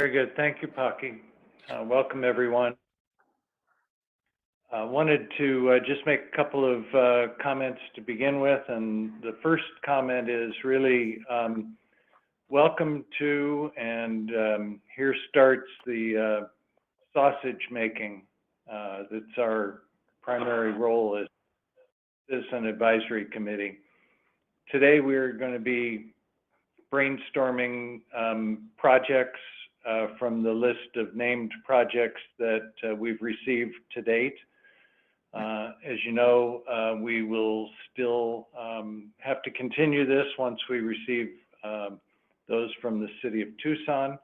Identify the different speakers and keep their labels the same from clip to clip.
Speaker 1: Very good. Thank you, Paki. Welcome, everyone. I wanted to just make a couple of comments to begin with. And the first comment is really welcome to, and here starts the sausage making. That's our primary role as Citizen Advisory Committee. Today, we're going to be brainstorming projects from the list of named projects that we've received to date. As you know, we will still have to continue this once we receive those from the City of Tucson.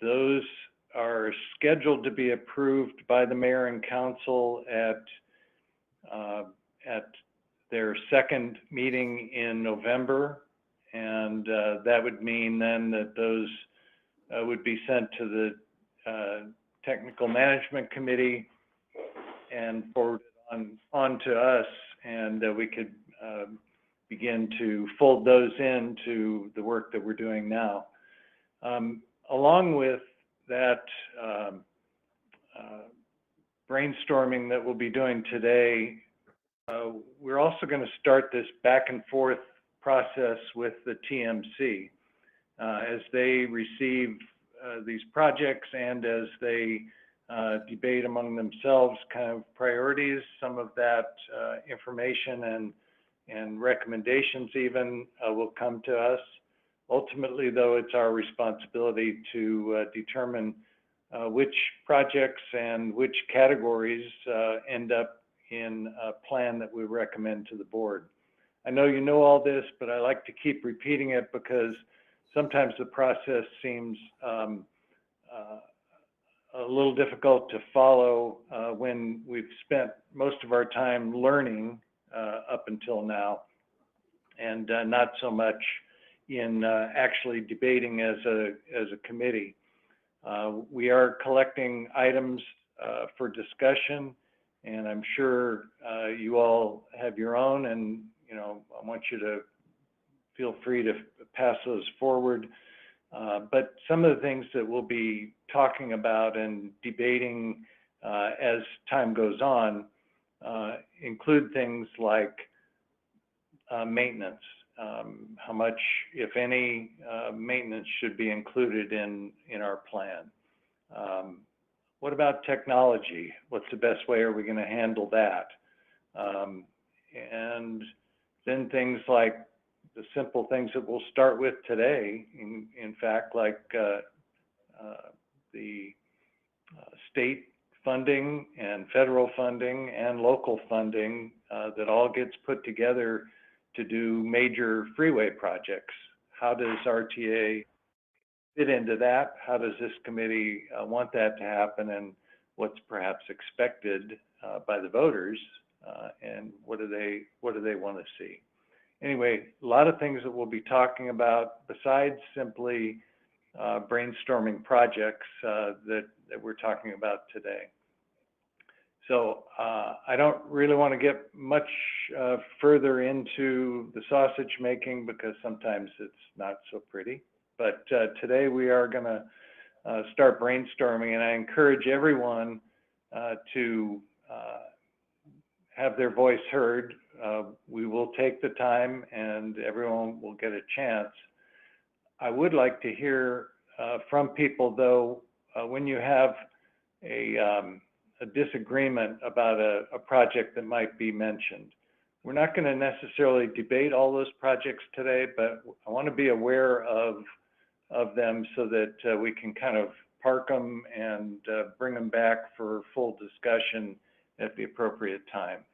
Speaker 1: Those are scheduled to be approved by the Mayor and Council at their second meeting in November. And that would mean then that those would be sent to the Technical Management Committee and forwarded on to us, and we could begin to fold those into the work that we're doing now. Along with that brainstorming that we'll be doing today, we're also going to start this back and forth process with the TMC as they receive these projects and as they debate among themselves kind of priorities. Some of that information and recommendations even will come to us. Ultimately, though, it's our responsibility to determine which projects and which categories end up in a plan that we recommend to the board. I know you know all this, but I like to keep repeating it because sometimes the process seems a little difficult to follow when we've spent most of our time learning up until now, and not so much in actually debating as a committee. We are collecting items for discussion, and I'm sure you all have your own, and I want you to feel free to pass those forward. But some of the things that we'll be talking about and debating as time goes on include things like maintenance. How much, if any, maintenance should be included in our plan? What about technology? What's the best way are we going to handle that? And then things like the simple things that we'll start with today, in fact, like the state funding and federal funding and local funding that all gets put together to do major freeway projects. How does RTA fit into that? How does this committee want that to happen, and what's perhaps expected by the voters, and what do they want to see? Anyway, a lot of things that we'll be talking about besides simply brainstorming projects that we're talking about today. So I don't really want to get much further into the sausage making because sometimes it's not so pretty. But today we are going to start brainstorming, and I encourage everyone to have their voice heard. We will take the time and everyone will get a chance. I would like to hear from people, though, when you have a disagreement about a project that might be mentioned. We're not going to necessarily debate all those projects today, but I want to be aware of them so that we can kind of park them and bring them back for full discussion at the appropriate time.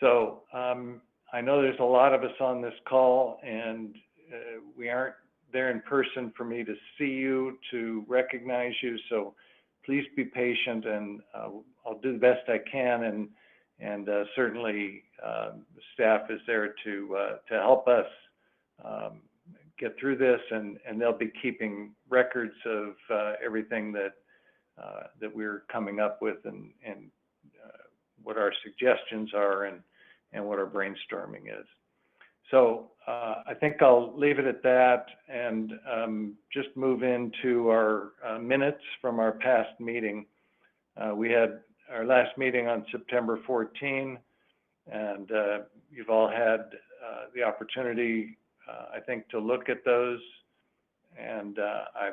Speaker 1: So I know there's a lot of us on this call, and we aren't there in person for me to see you, to recognize you. So please be patient, and I'll do the best I can. And certainly staff is there to help us get through this, and they'll be keeping records of everything that we're coming up with, and what our suggestions are, and what our brainstorming is. So I think I'll leave it at that, and just move into our minutes from our past meeting. We had our last meeting on September 14, and you've all had the opportunity, I think, to look at those, and I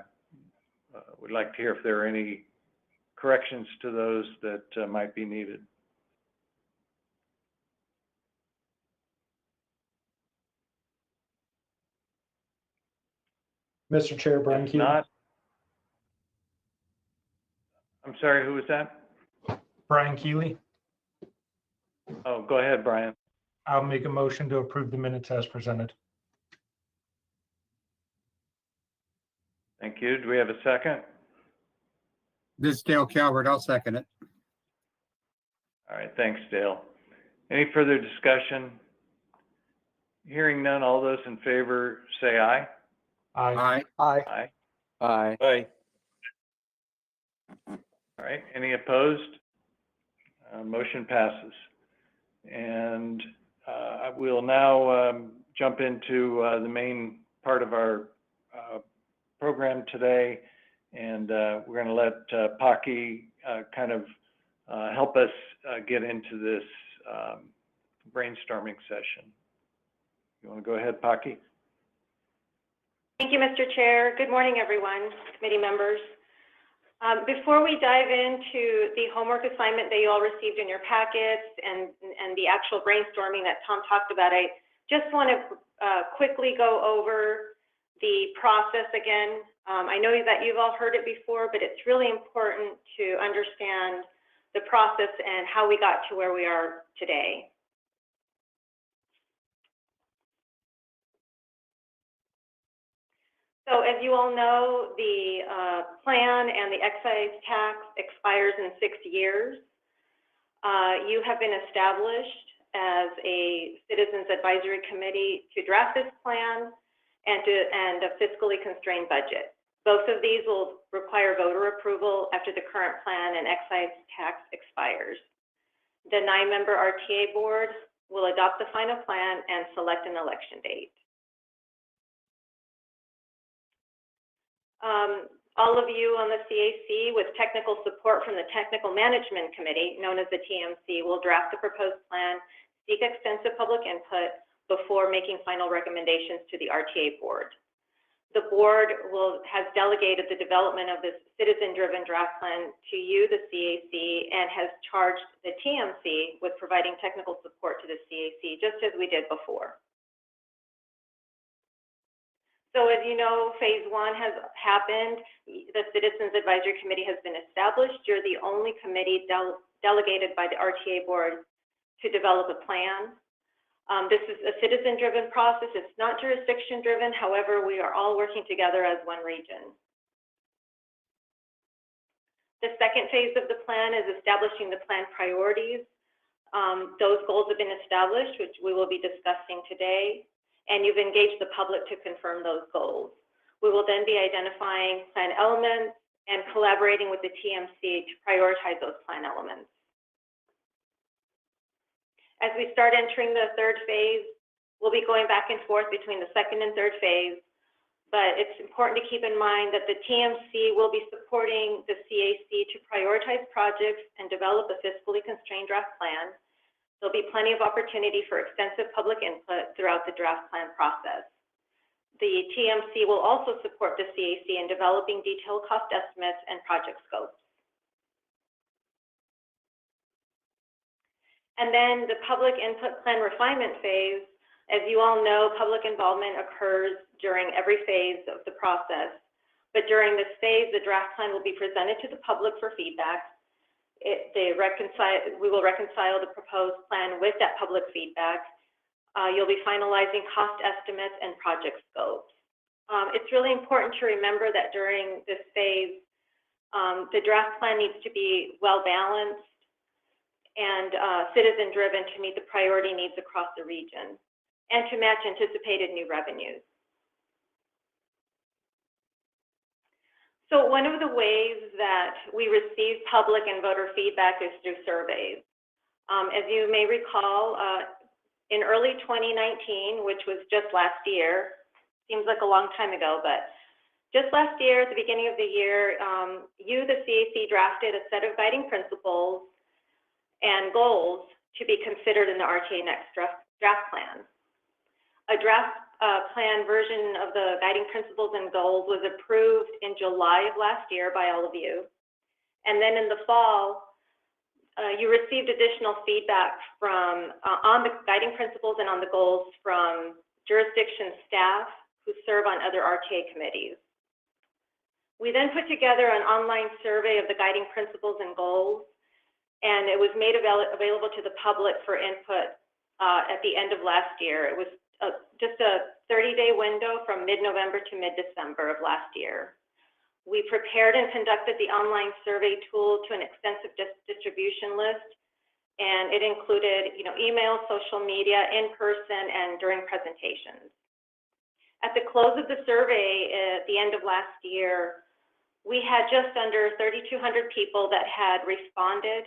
Speaker 1: would like to hear if there are any corrections to those that might be needed.
Speaker 2: Mr. Chair, Brian
Speaker 1: If
Speaker 2: Keeley.
Speaker 1: not, I'm sorry, who was that?
Speaker 2: Brian Keeley.
Speaker 1: Oh, go ahead, Brian.
Speaker 2: I'll make a motion to approve the minutes as presented.
Speaker 1: Thank you. Do we have a second?
Speaker 3: This is Dale Calvert. I'll second it.
Speaker 1: All right, thanks, Dale. Any further discussion? Hearing none, all those in favor say aye.
Speaker 2: Aye.
Speaker 3: Aye.
Speaker 1: Aye.
Speaker 4: Aye. Aye.
Speaker 1: All right, any opposed? Motion passes. And we'll now jump into the main part of our program today, and we're going to let Paki kind of help us get into this brainstorming session. You want to go ahead, Paki?
Speaker 5: Thank you, Mr. Chair. Good morning, everyone, committee members. Before we dive into the homework assignment that you all received in your packets and the actual brainstorming that Tom talked about, I just want to quickly go over the process again. I know that you've all heard it before, but it's really important to understand the process and how we got to where we are today. So as you all know, the plan and the excise tax expires in 6 years. You have been established as a Citizens Advisory Committee to draft this plan and a fiscally constrained budget. Both of these will require voter approval after the current plan and excise tax expires. The 9-member RTA board will adopt the final plan and select an election date. All of you on the CAC with technical support from the Technical Management Committee, known as the TMC, will draft the proposed plan, seek extensive public input before making final recommendations to the RTA board. The board has delegated the development of this citizen-driven draft plan to you, the CAC, and has charged the TMC with providing technical support to the CAC, just as we did before. So as you know, phase 1 has happened. The Citizens Advisory Committee has been established. You're the only committee delegated by the RTA board to develop a plan. This is a citizen-driven process. It's not jurisdiction-driven. However, we are all working together as one region. The second phase of the plan is establishing the plan priorities. Those goals have been established, which we will be discussing today, and you've engaged the public to confirm those goals. We will then be identifying plan elements and collaborating with the TMC to prioritize those plan elements. As we start entering the third phase, we'll be going back and forth between the second and third phase, but it's important to keep in mind that the TMC will be supporting the CAC to prioritize projects and develop a fiscally constrained draft plan. There'll be plenty of opportunity for extensive public input throughout the draft plan process. The TMC will also support the CAC in developing detailed cost estimates and project scopes. And then the public input plan refinement phase, as you all know, public involvement occurs during every phase of the process. But during this phase, the draft plan will be presented to the public for feedback. We will reconcile the proposed plan with that public feedback. You'll be finalizing cost estimates and project scopes. It's really important to remember that during this phase, the draft plan needs to be well-balanced and citizen-driven to meet the priority needs across the region and to match anticipated new revenues. So one of the ways that we receive public and voter feedback is through surveys. As you may recall, in early 2019, which was just last year, Seems like a long time ago, but just last year, at the beginning of the year, you, the CAC, drafted a set of guiding principles and goals to be considered in the RTA Next draft plan. A draft plan version of the guiding principles and goals was approved in July of last year by all of you. And then in the fall, you received additional feedback from on the guiding principles and on the goals from jurisdiction staff who serve on other RTA committees. We then put together an online survey of the guiding principles and goals, and it was made available to the public for input at the end of last year. It was just a 30-day window from mid-November to mid-December of last year. We prepared and conducted the online survey tool to an extensive distribution list, and it included, email, social media, in person, and during presentations. At the close of the survey at the end of last year, we had just under 3,200 people that had responded,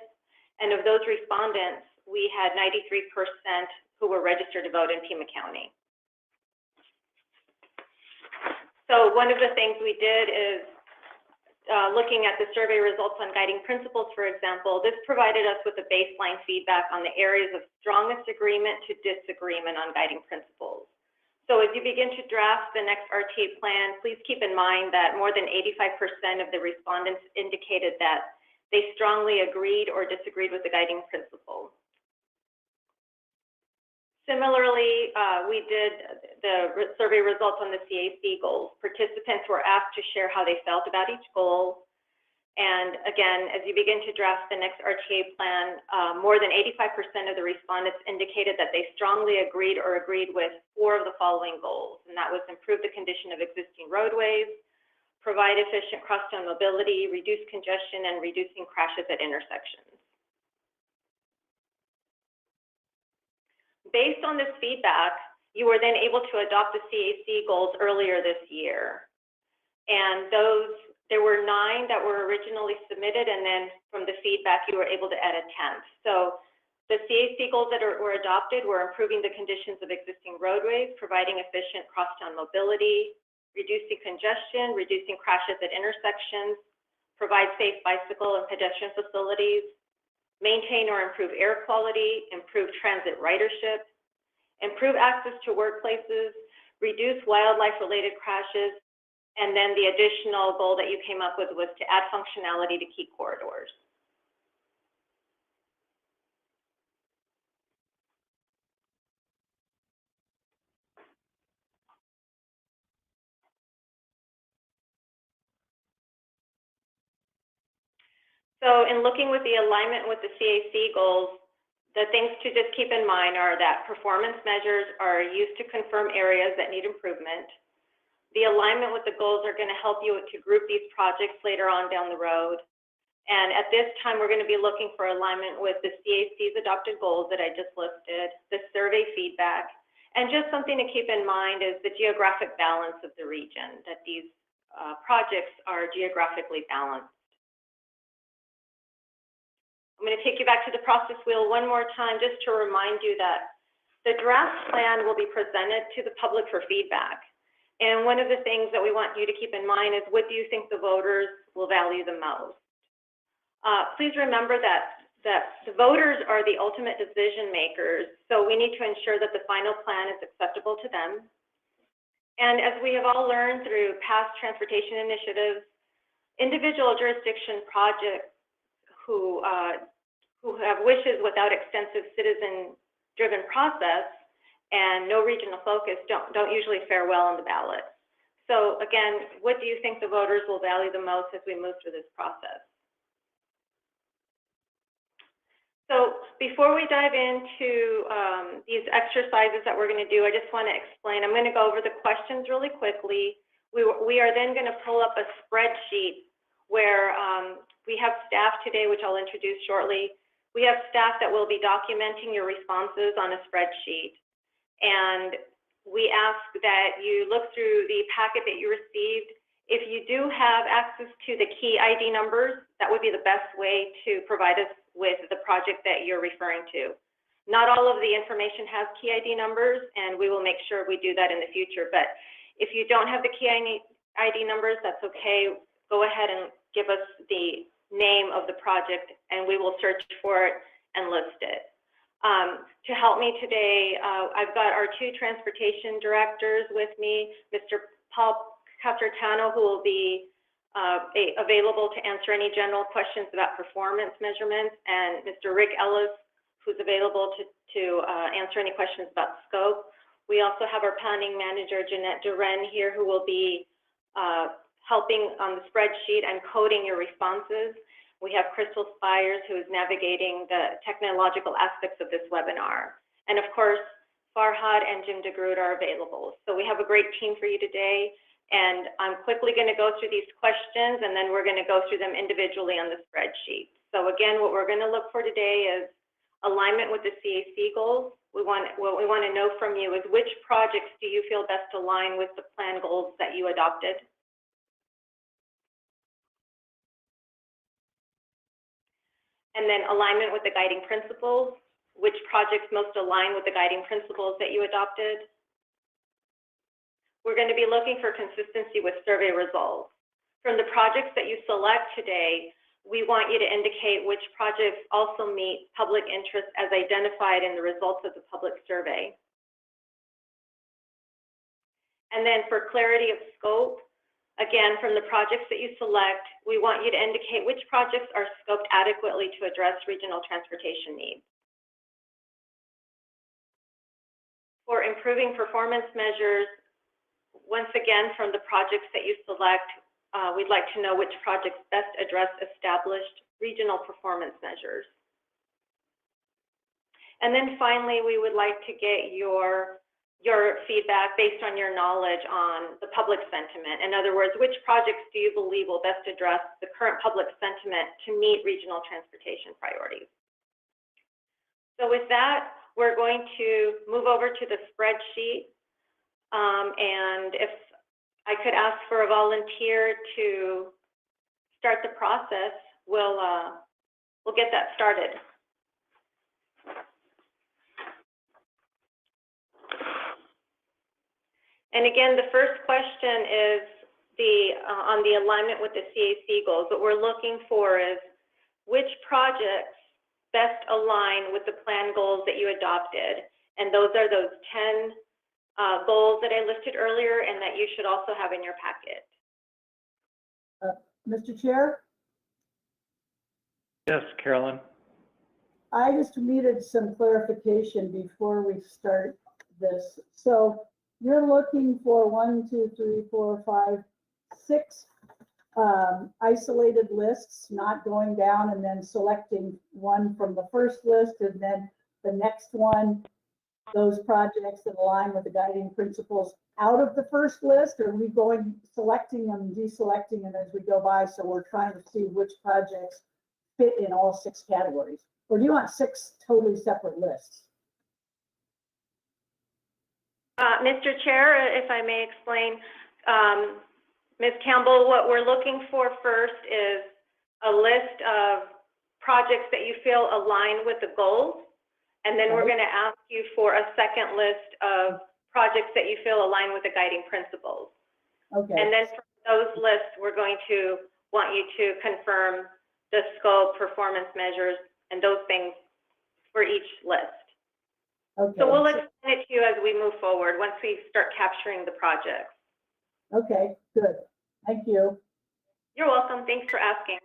Speaker 5: and of those respondents, we had 93% who were registered to vote in Pima County. So one of the things we did is, looking at the survey results on guiding principles, for example, this provided us with a baseline feedback on the areas of strongest agreement to disagreement on guiding principles. So as you begin to draft the next RTA plan, please keep in mind that more than 85% of the respondents indicated that they strongly agreed or disagreed with the guiding principle. Similarly, we did the survey results on the CAC goals. Participants were asked to share how they felt about each goal. And again, as you begin to draft the next RTA plan, more than 85% of the respondents indicated that they strongly agreed or agreed with 4 of the following goals, and that was improve the condition of existing roadways, provide efficient cross-town mobility, reduce congestion, and reducing crashes at intersections. Based on this feedback, you were then able to adopt the CAC goals earlier this year. And there were 9 that were originally submitted, and then from the feedback, you were able to add a 10th. So the CAC goals that were adopted were improving the conditions of existing roadways, providing efficient cross-town mobility, reducing congestion, reducing crashes at intersections, provide safe bicycle and pedestrian facilities, maintain or improve air quality, improve transit ridership, improve access to workplaces, reduce wildlife-related crashes, and then the additional goal that you came up with was to add functionality to key corridors. So in looking with the alignment with the CAC goals, the things to just keep in mind are that performance measures are used to confirm areas that need improvement. The alignment with the goals are going to help you to group these projects later on down the road. And at this time, we're going to be looking for alignment with the CAC's adopted goals that I just listed, the survey feedback, and just something to keep in mind is the geographic balance of the region, that these projects are geographically balanced. I'm going to take you back to the process wheel one more time just to remind you that the draft plan will be presented to the public for feedback. And one of the things that we want you to keep in mind is, what do you think the voters will value the most? Please remember that the voters are the ultimate decision makers, so we need to ensure that the final plan is acceptable to them. And as we have all learned through past transportation initiatives, individual jurisdiction projects who have wishes without extensive citizen-driven process and no regional focus don't usually fare well on the ballot. So again, what do you think the voters will value the most as we move through this process? So before we dive into these exercises that we're going to do, I just want to explain. I'm going to go over the questions really quickly. We are then going to pull up a spreadsheet where we have staff today, which I'll introduce shortly. We have staff that will be documenting your responses on a spreadsheet. And we ask that you look through the packet that you received. If you do have access to the key ID numbers, that would be the best way to provide us with the project that you're referring to. Not all of the information has key ID numbers, and we will make sure we do that in the future. But If you don't have the key ID numbers, that's okay. Go ahead and give us the name of the project, and we will search for it and list it. To help me today, I've got our two transportation directors with me, Mr. Paul Casertano, who will be available to answer any general questions about performance measurements, and Mr. Rick Ellis, who's available to answer any questions about scope. We also have our planning manager, Jeanette Duren, here, who will be helping on the spreadsheet and coding your responses. We have Crystal Spires, who is navigating the technological aspects of this webinar. And of course, Farhad and Jim DeGroot are available. So we have a great team for you today. And I'm quickly going to go through these questions, and then we're going to go through them individually on the spreadsheet. So again, what we're going to look for today is alignment with the CAC goals. What we want to know from you is, which projects do you feel best align with the plan goals that you adopted? And then alignment with the guiding principles. Which projects most align with the guiding principles that you adopted? We're going to be looking for consistency with survey results. From the projects that you select today, we want you to indicate which projects also meet public interest as identified in the results of the public survey. And then for clarity of scope, again, from the projects that you select, we want you to indicate which projects are scoped adequately to address regional transportation needs. For improving performance measures, once again, from the projects that you select, we'd like to know which projects best address established regional performance measures. And then finally, we would like to get your feedback based on your knowledge on the public sentiment. In other words, which projects do you believe will best address the current public sentiment to meet regional transportation priorities? So with that, we're going to move over to the spreadsheet. And if I could ask for a volunteer to start the process, we'll get that started. And again, the first question is on the alignment with the CAC goals. What we're looking for is, which projects best align with the plan goals that you adopted? And those are those 10 goals that I listed earlier and that you should also have in your packet.
Speaker 4: Mr. Chair,
Speaker 1: Yes, Carolyn?
Speaker 4: I just needed some clarification before we start this. So you're looking for 1, 2, 3, 4, 5, 6 isolated lists, not going down and then selecting one from the first list and then the next one, those projects that align with the guiding principles out of the first list? Or are we going, selecting them, deselecting them as we go by, so we're trying to see which projects fit in all 6 categories? Or do you want 6 totally separate lists?
Speaker 5: Mr. Chair, if I may explain, Ms. Campbell, what we're looking for first is a list of projects that you feel align with the goals, and then we're going to ask you for a second list of projects that you feel align with the guiding principles.
Speaker 4: Okay.
Speaker 5: And then from those lists, we're going to want you to confirm the scope, performance measures, and those things for each list.
Speaker 4: Okay.
Speaker 5: So we'll explain it to you as we move forward, once we start capturing the projects.
Speaker 4: Okay, good. Thank you.
Speaker 5: You're welcome. Thanks for asking.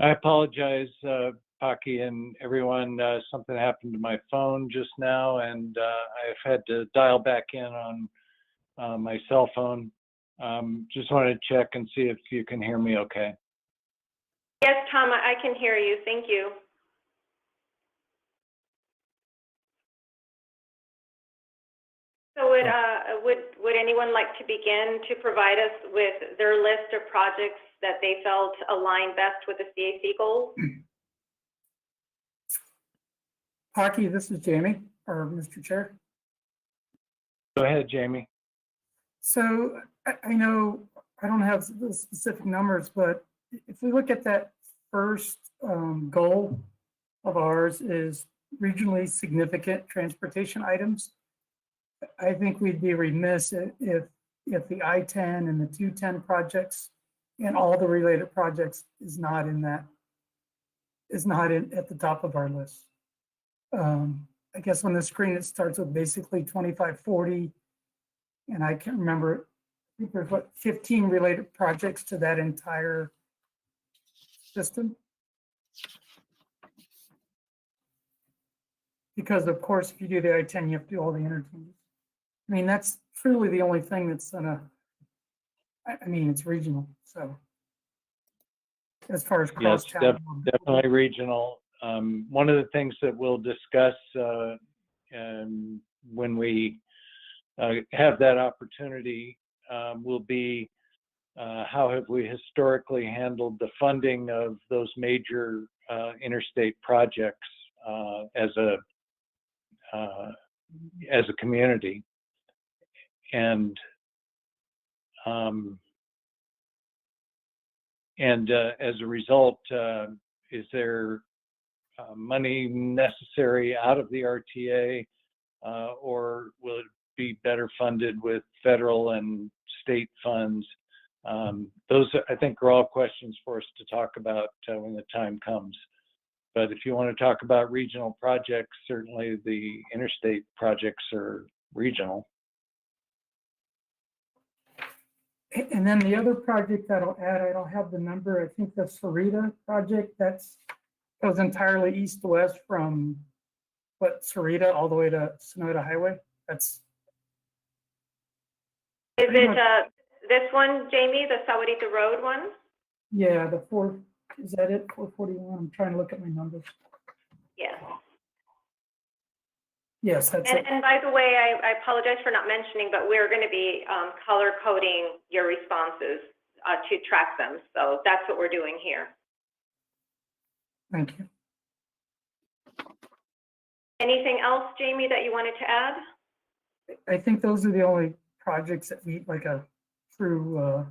Speaker 1: I apologize, Paki and everyone. Something happened to my phone just now, and I've had to dial back in on my cell phone. Just wanted to check and see if you can hear me okay.
Speaker 5: Yes, Tom, I can hear you. Thank you. So would anyone like to begin to provide us with their list of projects that they felt align best with the CAC goals?
Speaker 6: Paki, this is Jamie, or Mr. Chair.
Speaker 1: Go ahead, Jamie.
Speaker 6: So I know I don't have the specific numbers, but if we look at that first goal of ours is regionally significant transportation items. I think we'd be remiss if the I-10 and the 210 projects and all the related projects is not at the top of our list. I guess on the screen, it starts with basically 2540, and I can't remember, I think there's 15 related projects to that entire system. Because of course, if you do the I-10, you have to do all the interchanges. I mean, that's truly the only thing that's I mean, it's regional, so. As far as
Speaker 1: Yes,
Speaker 6: cross-town.
Speaker 1: definitely regional. One of the things that we'll discuss when we have that opportunity will be how have we historically handled the funding of those major interstate projects as a community, and as a result, is there money necessary out of the RTA, or will it be better funded with federal and state funds? Those, I think, are all questions for us to talk about when the time comes. But if you want to talk about regional projects, certainly the interstate projects are regional.
Speaker 6: And then the other project that I'll add, I don't have the number, I think the Sarita project, that goes entirely east to west from Sarita all the way to Sonoyta Highway. Is
Speaker 5: it this one, Jamie, the Sahuarita Road one?
Speaker 6: Yeah, is that it, 441? I'm trying to look at my numbers.
Speaker 5: Yes.
Speaker 6: Yes, that's it.
Speaker 5: And by the way, I apologize for not mentioning, but we're going to be color coding your responses to track them. So that's what we're doing here.
Speaker 6: Thank you.
Speaker 5: Anything else, Jamie, that you wanted to add?
Speaker 6: I think those are the only projects that meet like a true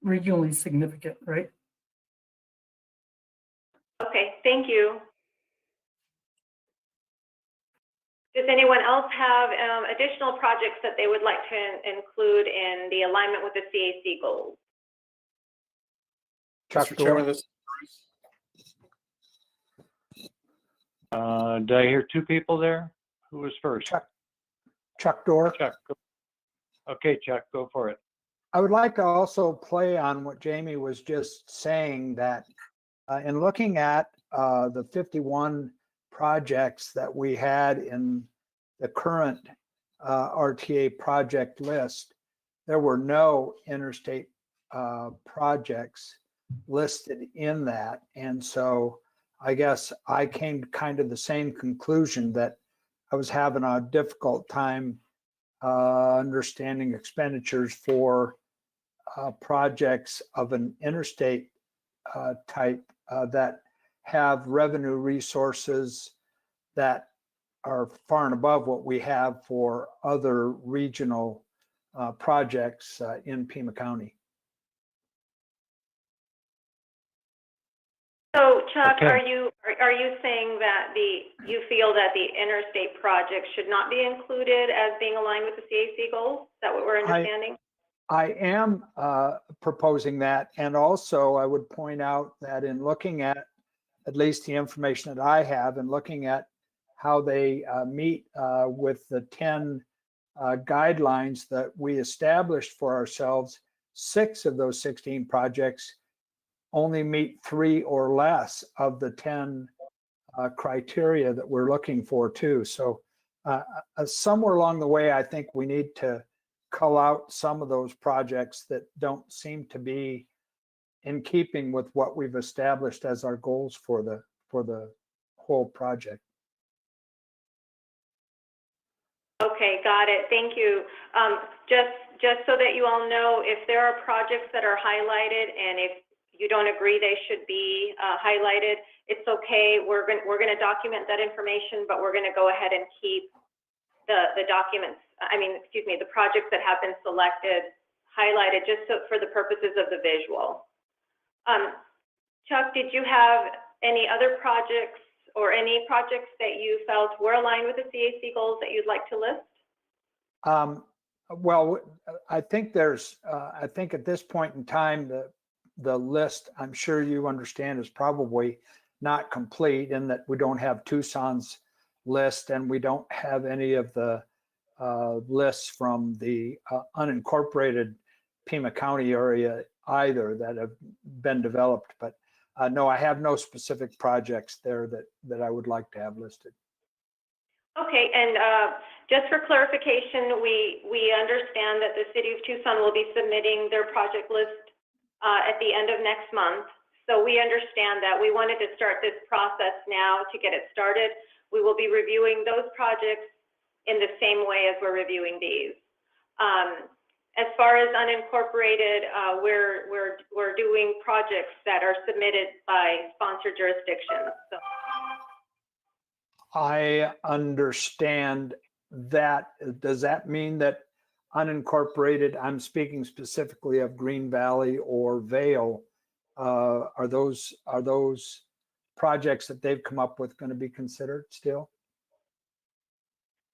Speaker 6: regionally significant, right?
Speaker 5: Okay, thank you. Does anyone else have additional projects that they would like to include in the alignment with the CAC goals?
Speaker 3: Mr. Chairman, this is
Speaker 1: Did I hear two people there? Who was first?
Speaker 7: Chuck Dorr.
Speaker 1: Chuck. Okay, Chuck, go for it.
Speaker 7: I would like to also play on what Jamie was just saying, that in looking at the 51 projects that we had in the current RTA project list, there were no interstate projects listed in that. And so I guess I came to kind of the same conclusion, that I was having a difficult time understanding expenditures for projects of an interstate type that have revenue resources that are far and above what we have for other regional projects in Pima County.
Speaker 5: So Chuck,
Speaker 1: Okay.
Speaker 5: are you saying that you feel that the interstate projects should not be included as being aligned with the CAC goals? Is that what we're understanding?
Speaker 7: I am proposing that, and also I would point out that in looking at least the information that I have, and looking at how they meet with the 10 guidelines that we established for ourselves, 6 of those 16 projects only meet 3 or less of the 10 criteria that we're looking for too. So somewhere along the way, I think we need to cull out some of those projects that don't seem to be in keeping with what we've established as our goals for the whole project.
Speaker 5: Okay, got it. Thank you. Just so that you all know, if there are projects that are highlighted and if you don't agree they should be highlighted, it's okay. We're going to document that information, but we're going to go ahead and keep the documents, the projects that have been selected highlighted just for the purposes of the visual. Chuck, did you have any other projects or any projects that you felt were aligned with the CAC goals that you'd like to list?
Speaker 7: Well, I think I think at this point in time, the list, I'm sure you understand, is probably not complete in that we don't have Tucson's list and we don't have any of the lists from the unincorporated Pima County area either that have been developed. But no, I have no specific projects there that I would like to have listed.
Speaker 5: Okay, and just for clarification, we understand that the City of Tucson will be submitting their project list at the end of next month. So we understand that. We wanted to start this process now to get it started. We will be reviewing those projects in the same way as we're reviewing these. As far as unincorporated, we're doing projects that are submitted by sponsored jurisdictions. So.
Speaker 7: I understand that. Does that mean that unincorporated, I'm speaking specifically of Green Valley or Vale, are those projects that they've come up with going to be considered still?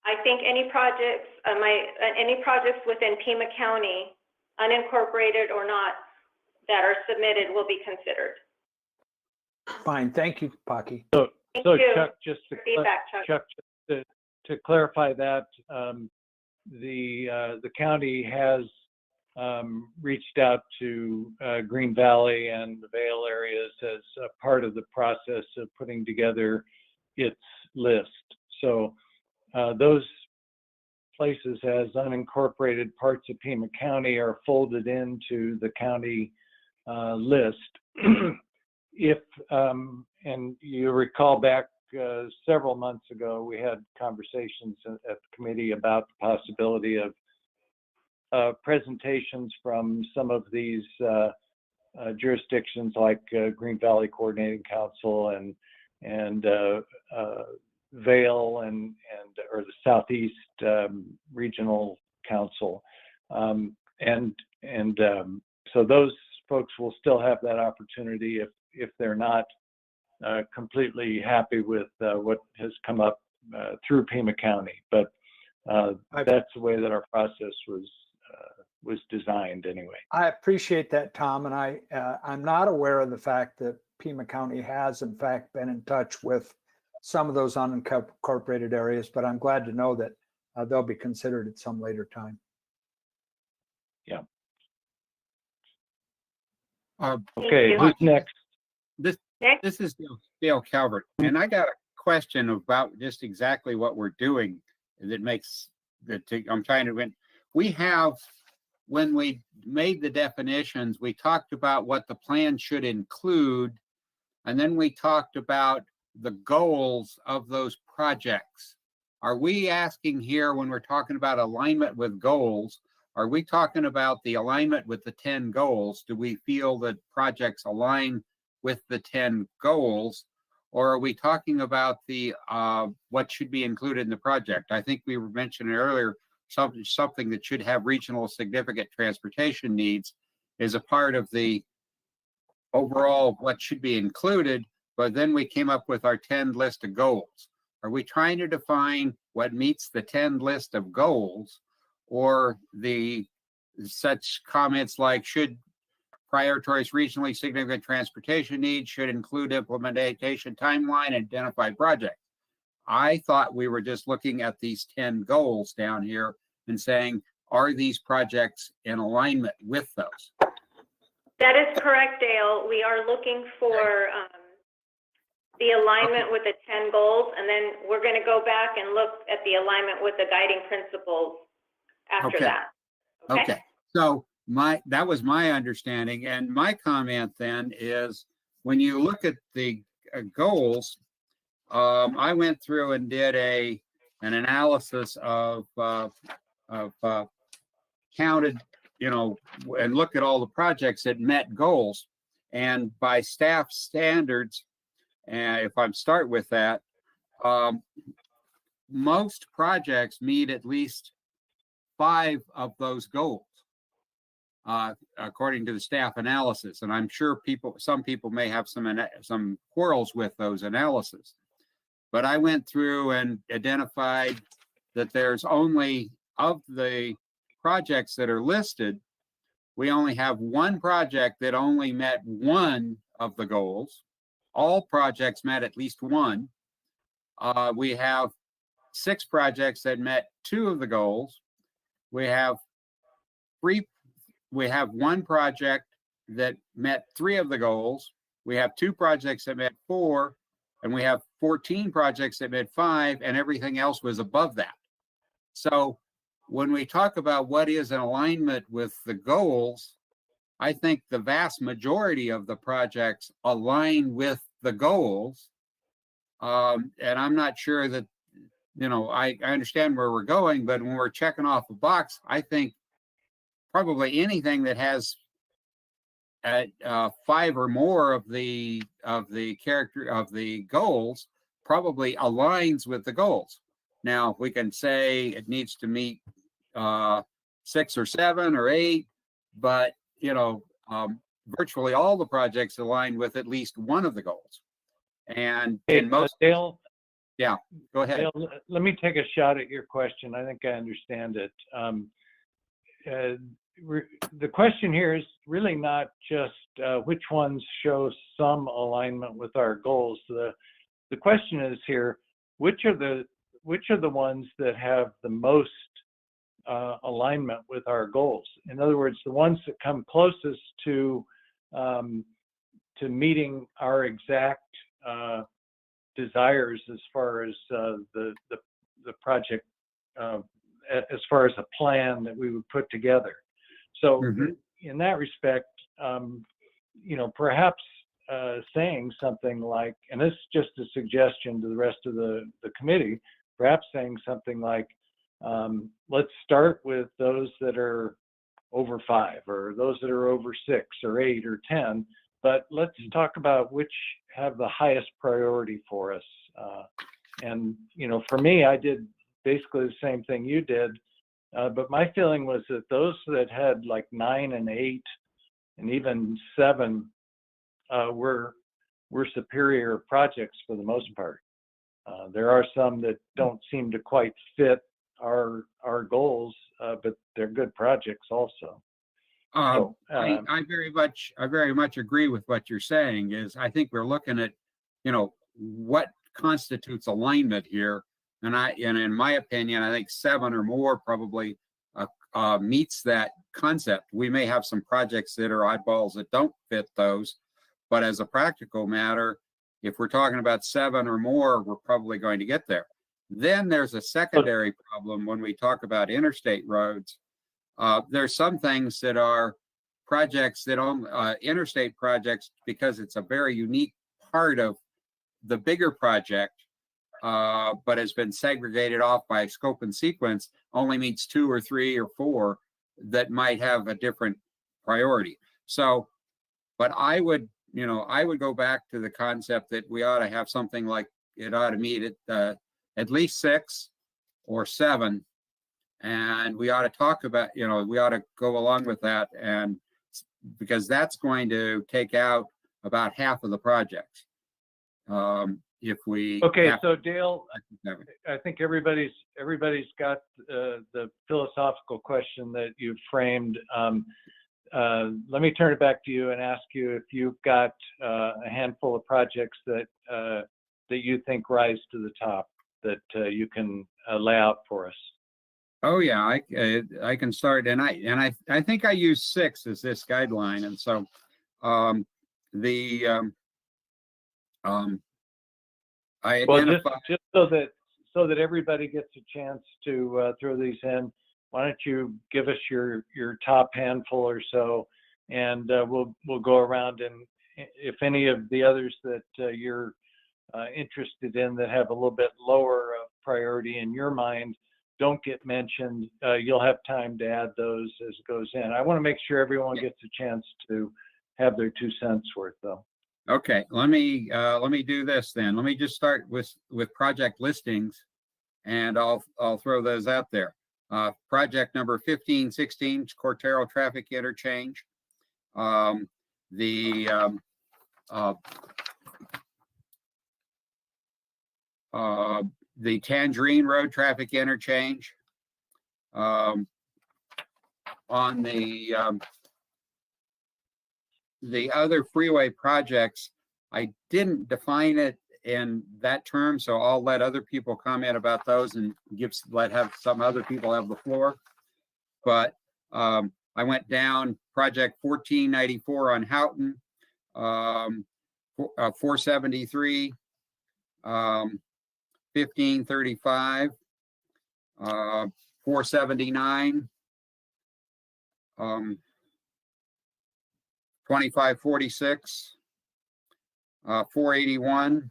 Speaker 5: I think any projects, any projects within Pima County, unincorporated or not, that are submitted will be considered.
Speaker 7: Fine, thank you, Paki.
Speaker 5: Thank
Speaker 1: So
Speaker 5: you.
Speaker 1: Chuck, just
Speaker 5: Feedback, Chuck.
Speaker 1: to clarify that, the county has reached out to Green Valley and the Vale areas as a part of the process of putting together its list. So those places as unincorporated parts of Pima County are folded into the county list. If, and you recall back several months ago, we had conversations at the committee about the possibility of presentations from some of these jurisdictions like Green Valley Coordinating Council and Vale or the Southeast Regional Council. So those folks will still have that opportunity if they're not completely happy with what has come up through Pima County. But that's the way that our process was designed anyway.
Speaker 7: I appreciate that, Tom, and I'm not aware of the fact that Pima County has in fact been in touch with some of those unincorporated areas, but I'm glad to know that they'll be considered at some later time.
Speaker 1: Yeah.
Speaker 5: Okay,
Speaker 1: who's next?
Speaker 3: This is Dale Calvert, and I got a question about just exactly what we're doing that makes I'm trying to win. We have, when we made the definitions, we talked about what the plan should include, and then we talked about the goals of those projects. Are we asking here, when we're talking about alignment with goals, are we talking about the alignment with the 10 goals? Do we feel that projects align with the 10 goals, or are we talking about the what should be included in the project? I think we were mentioning earlier something that should have regional significant transportation needs is a part of the overall what should be included, but then we came up with our 10 list of goals. Are we trying to define what meets the 10 list of goals, or the such comments like should prioritize regionally significant transportation needs, should include implementation timeline, identified projects? I thought we were just looking at these 10 goals down here and saying, are these projects in alignment with those?
Speaker 5: That is correct, Dale. We are looking for the alignment with the 10 goals, and then we're going to go back and look at the alignment with the guiding principles after that.
Speaker 3: Okay. So that was my understanding, and my comment then is when you look at the goals, I went through and did an analysis of counted, and look at all the projects that met goals, and by staff standards, and if I start with that, most projects meet at least 5 of those goals. according to the staff analysis. And I'm sure some people may have some quarrels with those analyses. But I went through and identified that there's only, of the projects that are listed, we only have one project that only met one of the goals. All projects met at least one. We have 6 projects that met 2 of the goals. We have 1 project that met 3 of the goals. We have 2 projects that met 4, and we have 14 projects that met 5, and everything else was above that. So when we talk about what is in alignment with the goals, I think the vast majority of the projects align with the goals. And I'm not sure that, I understand where we're going, but when we're checking off a box, I think probably anything that has 5 or more of the goals probably aligns with the goals. Now we can say it needs to meet 6 or 7 or 8, but virtually all the projects align with at least one of the goals. And in most,
Speaker 1: Dale,
Speaker 3: yeah, go ahead.
Speaker 1: Dale, let me take a shot at your question. I think I understand it. The question here is really not just which ones show some alignment with our goals. The question is here, which are the ones that have the most alignment with our goals? In other words, the ones that come closest to meeting our exact desires as far as the project, as far as a plan that we would put together. So in that respect, perhaps saying something like, and this is just a suggestion to the rest of the committee, perhaps saying something like, let's start with those that are over 5, or those that are over 6 or 8 or 10, but let's talk about which have the highest priority for us. And for me, I did basically the same thing you did, but my feeling was that those that had like 9 and 8 and even 7 were superior projects for the most part. There are some that don't seem to quite fit our goals, but they're good projects also.
Speaker 3: I very much agree with what you're saying. Is I think we're looking at, what constitutes alignment here, and in my opinion, I think 7 or more probably meets that concept. We may have some projects that are oddballs that don't fit those, but as a practical matter, if we're talking about 7 or more, we're probably going to get there. Then there's a secondary problem when we talk about interstate roads. There's some things that are projects that interstate projects, because it's a very unique part of the bigger project, but has been segregated off by scope and sequence, only meets 2 or 3 or 4 that might have a different priority. So, but I would go back to the concept that we ought to have something like, it ought to meet at least 6 or 7. And we ought to talk about, we ought to go along with that, and because that's going to take out about half of the projects. If we
Speaker 1: so Dale, I think everybody's got the philosophical question that you framed. Let me turn it back to you and ask you if you've got a handful of projects that you think rise to the top that you can lay out for us.
Speaker 3: Oh yeah, I can start, and I think I use 6 as this guideline, and so I identify.
Speaker 1: Just so that everybody gets a chance to throw these in, why don't you give us your top handful or so, and we'll go around, and if any of the others that you're interested in that have a little bit lower priority in your mind don't get mentioned, you'll have time to add those as it goes in. I want to make sure everyone gets a chance to have their 2 cents worth, though.
Speaker 3: Okay, let me do this then. Let me just start with project listings, and I'll throw those out there. Project number 1516, Cortero Traffic Interchange. The Tangerine Road Traffic Interchange. On the other freeway projects, I didn't define it in that term, so I'll let other people comment about those and have some other people have the floor. But I went down project 1494 on Houghton, 473, 1535, 479, 2546, 481,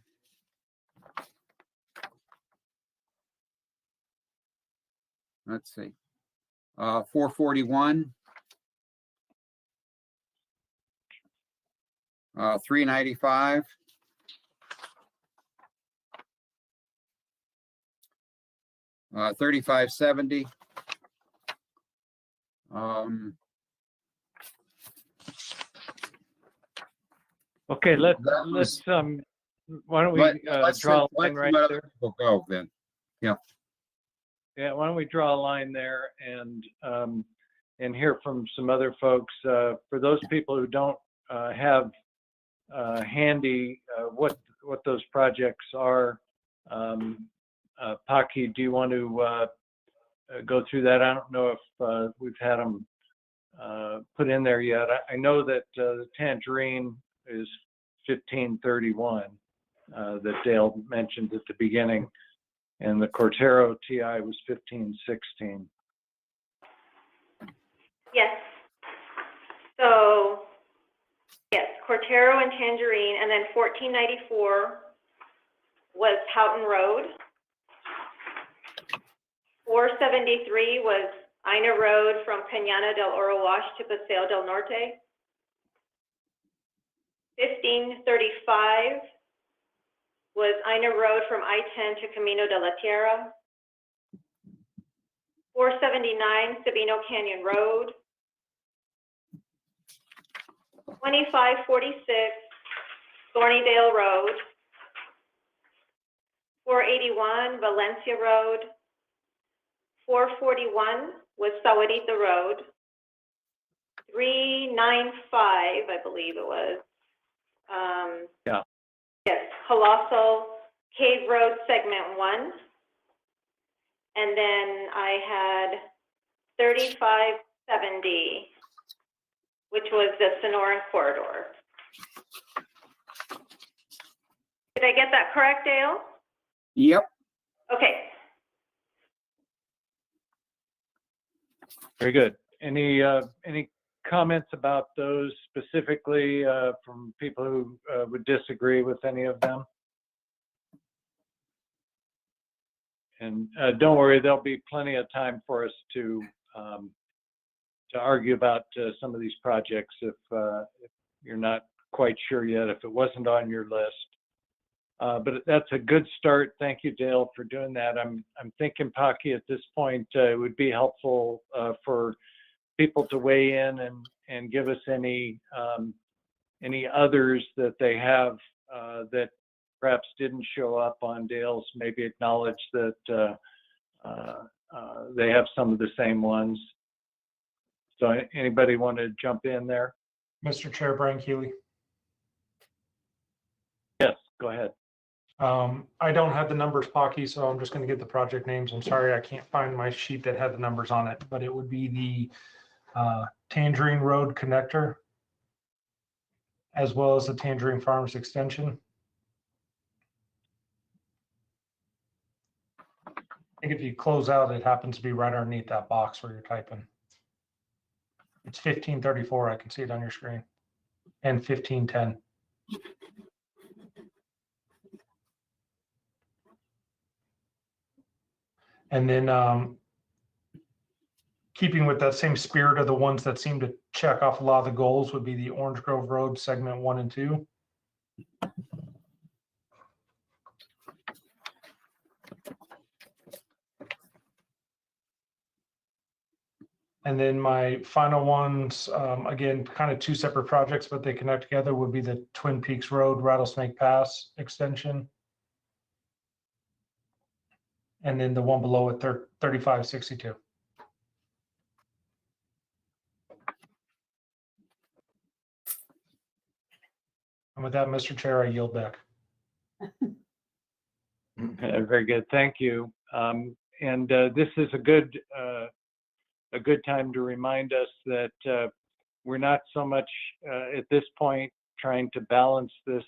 Speaker 3: let's see, 441, 395, 3570,
Speaker 1: Okay, let's, why don't we draw a line right there?
Speaker 3: We'll go then.
Speaker 1: Yeah, why don't we draw a line there and hear from some other folks. For those people who don't have handy what those projects are, Paki, do you want to go through that? I don't know if we've had them put in there yet. I know that the Tangerine is 1531 that Dale mentioned at the beginning, and the Cortero TI was 1516.
Speaker 5: Yes. So, yes, Cortero and Tangerine, and then 1494 was Houghton Road. 473 was Ina Road from Cañada del Oro Wash to Paseo del Norte. 1535 was Ina Road from I-10 to Camino de la Tierra. 479 Sabino Canyon Road. 2546 Thornydale Road. 481 Valencia Road. 441 was Sahuarita Road. 395, I believe it was.
Speaker 1: Yeah.
Speaker 5: Yes, Colossal Cave Road Segment 1. And then I had 3570, which was the Sonoran Corridor. Did I get that correct, Dale?
Speaker 3: Yep.
Speaker 5: Okay.
Speaker 1: Very good. Any comments about those specifically from people who would disagree with any of them? And don't worry, there'll be plenty of time for us to argue about some of these projects if you're not quite sure yet, if it wasn't on your list. But that's a good start. Thank you, Dale, for doing that. I'm thinking, Paki, at this point, it would be helpful for people to weigh in and give us any others that they have that perhaps didn't show up on Dale's, maybe acknowledge that they have some of the same ones. So anybody want to jump in there?
Speaker 2: Mr. Chair, Brian Keeley.
Speaker 1: Yes, go ahead.
Speaker 2: I don't have the numbers, Paki, so I'm just going to get the project names. I'm sorry, I can't find my sheet that had the numbers on it, but it would be the Tangerine Road Connector, as well as the Tangerine Farms Extension. I think if you close out, it happens to be right underneath that box where you're typing. It's 1534, I can see it on your screen, and 1510. And then keeping with that same spirit of the ones that seem to check off a lot of the goals would be the Orange Grove Road segment 1 and 2. And then my final ones, again, kind of two separate projects, but they connect together, would be the Twin Peaks Road Rattlesnake Pass extension. And then the one below it, 3562. And with that, Mr. Chair, I yield back.
Speaker 1: Very good, thank you. And this is a good time to remind us that we're not so much at this point trying to balance this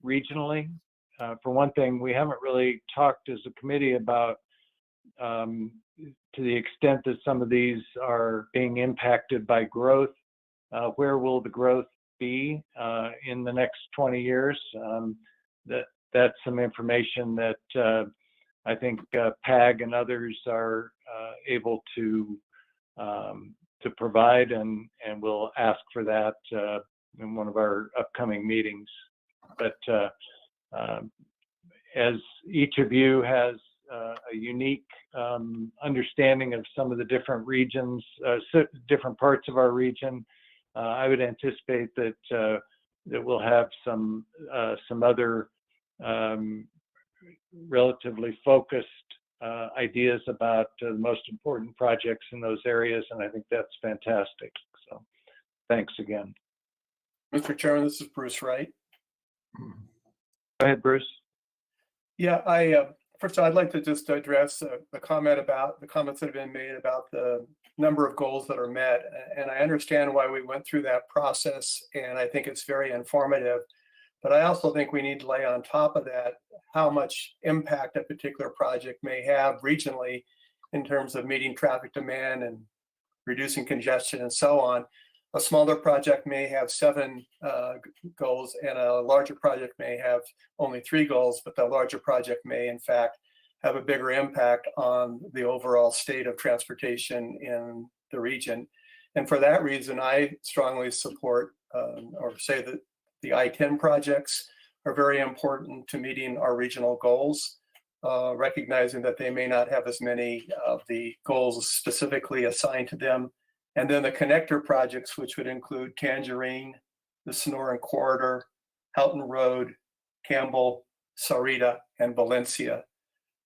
Speaker 1: regionally. For one thing, we haven't really talked as a committee about to the extent that some of these are being impacted by growth, where will the growth be in the next 20 years? That's some information that I think PAG and others are able to provide, and we'll ask for that in one of our upcoming meetings. But as each of you has a unique understanding of some of the different regions, different parts of our region, I would anticipate that we'll have some other relatively focused ideas about the most important projects in those areas, and I think that's fantastic. So thanks again.
Speaker 8: Mr. Chairman, this is Bruce Wright.
Speaker 1: Go ahead, Bruce.
Speaker 8: Yeah, first of all, I'd like to just address the comments that have been made about the number of goals that are met. And I understand why we went through that process, and I think it's very informative. But I also think we need to lay on top of that how much impact a particular project may have regionally in terms of meeting traffic demand and reducing congestion and so on. A smaller project may have 7 goals, and a larger project may have only 3 goals, but the larger project may in fact have a bigger impact on the overall state of transportation in the region. And for that reason, I strongly support or say that the I-10 projects are very important to meeting our regional goals, recognizing that they may not have as many of the goals specifically assigned to them. And then the connector projects, which would include Tangerine, the Sonoran Corridor, Houghton Road, Campbell, Sarita, and Valencia.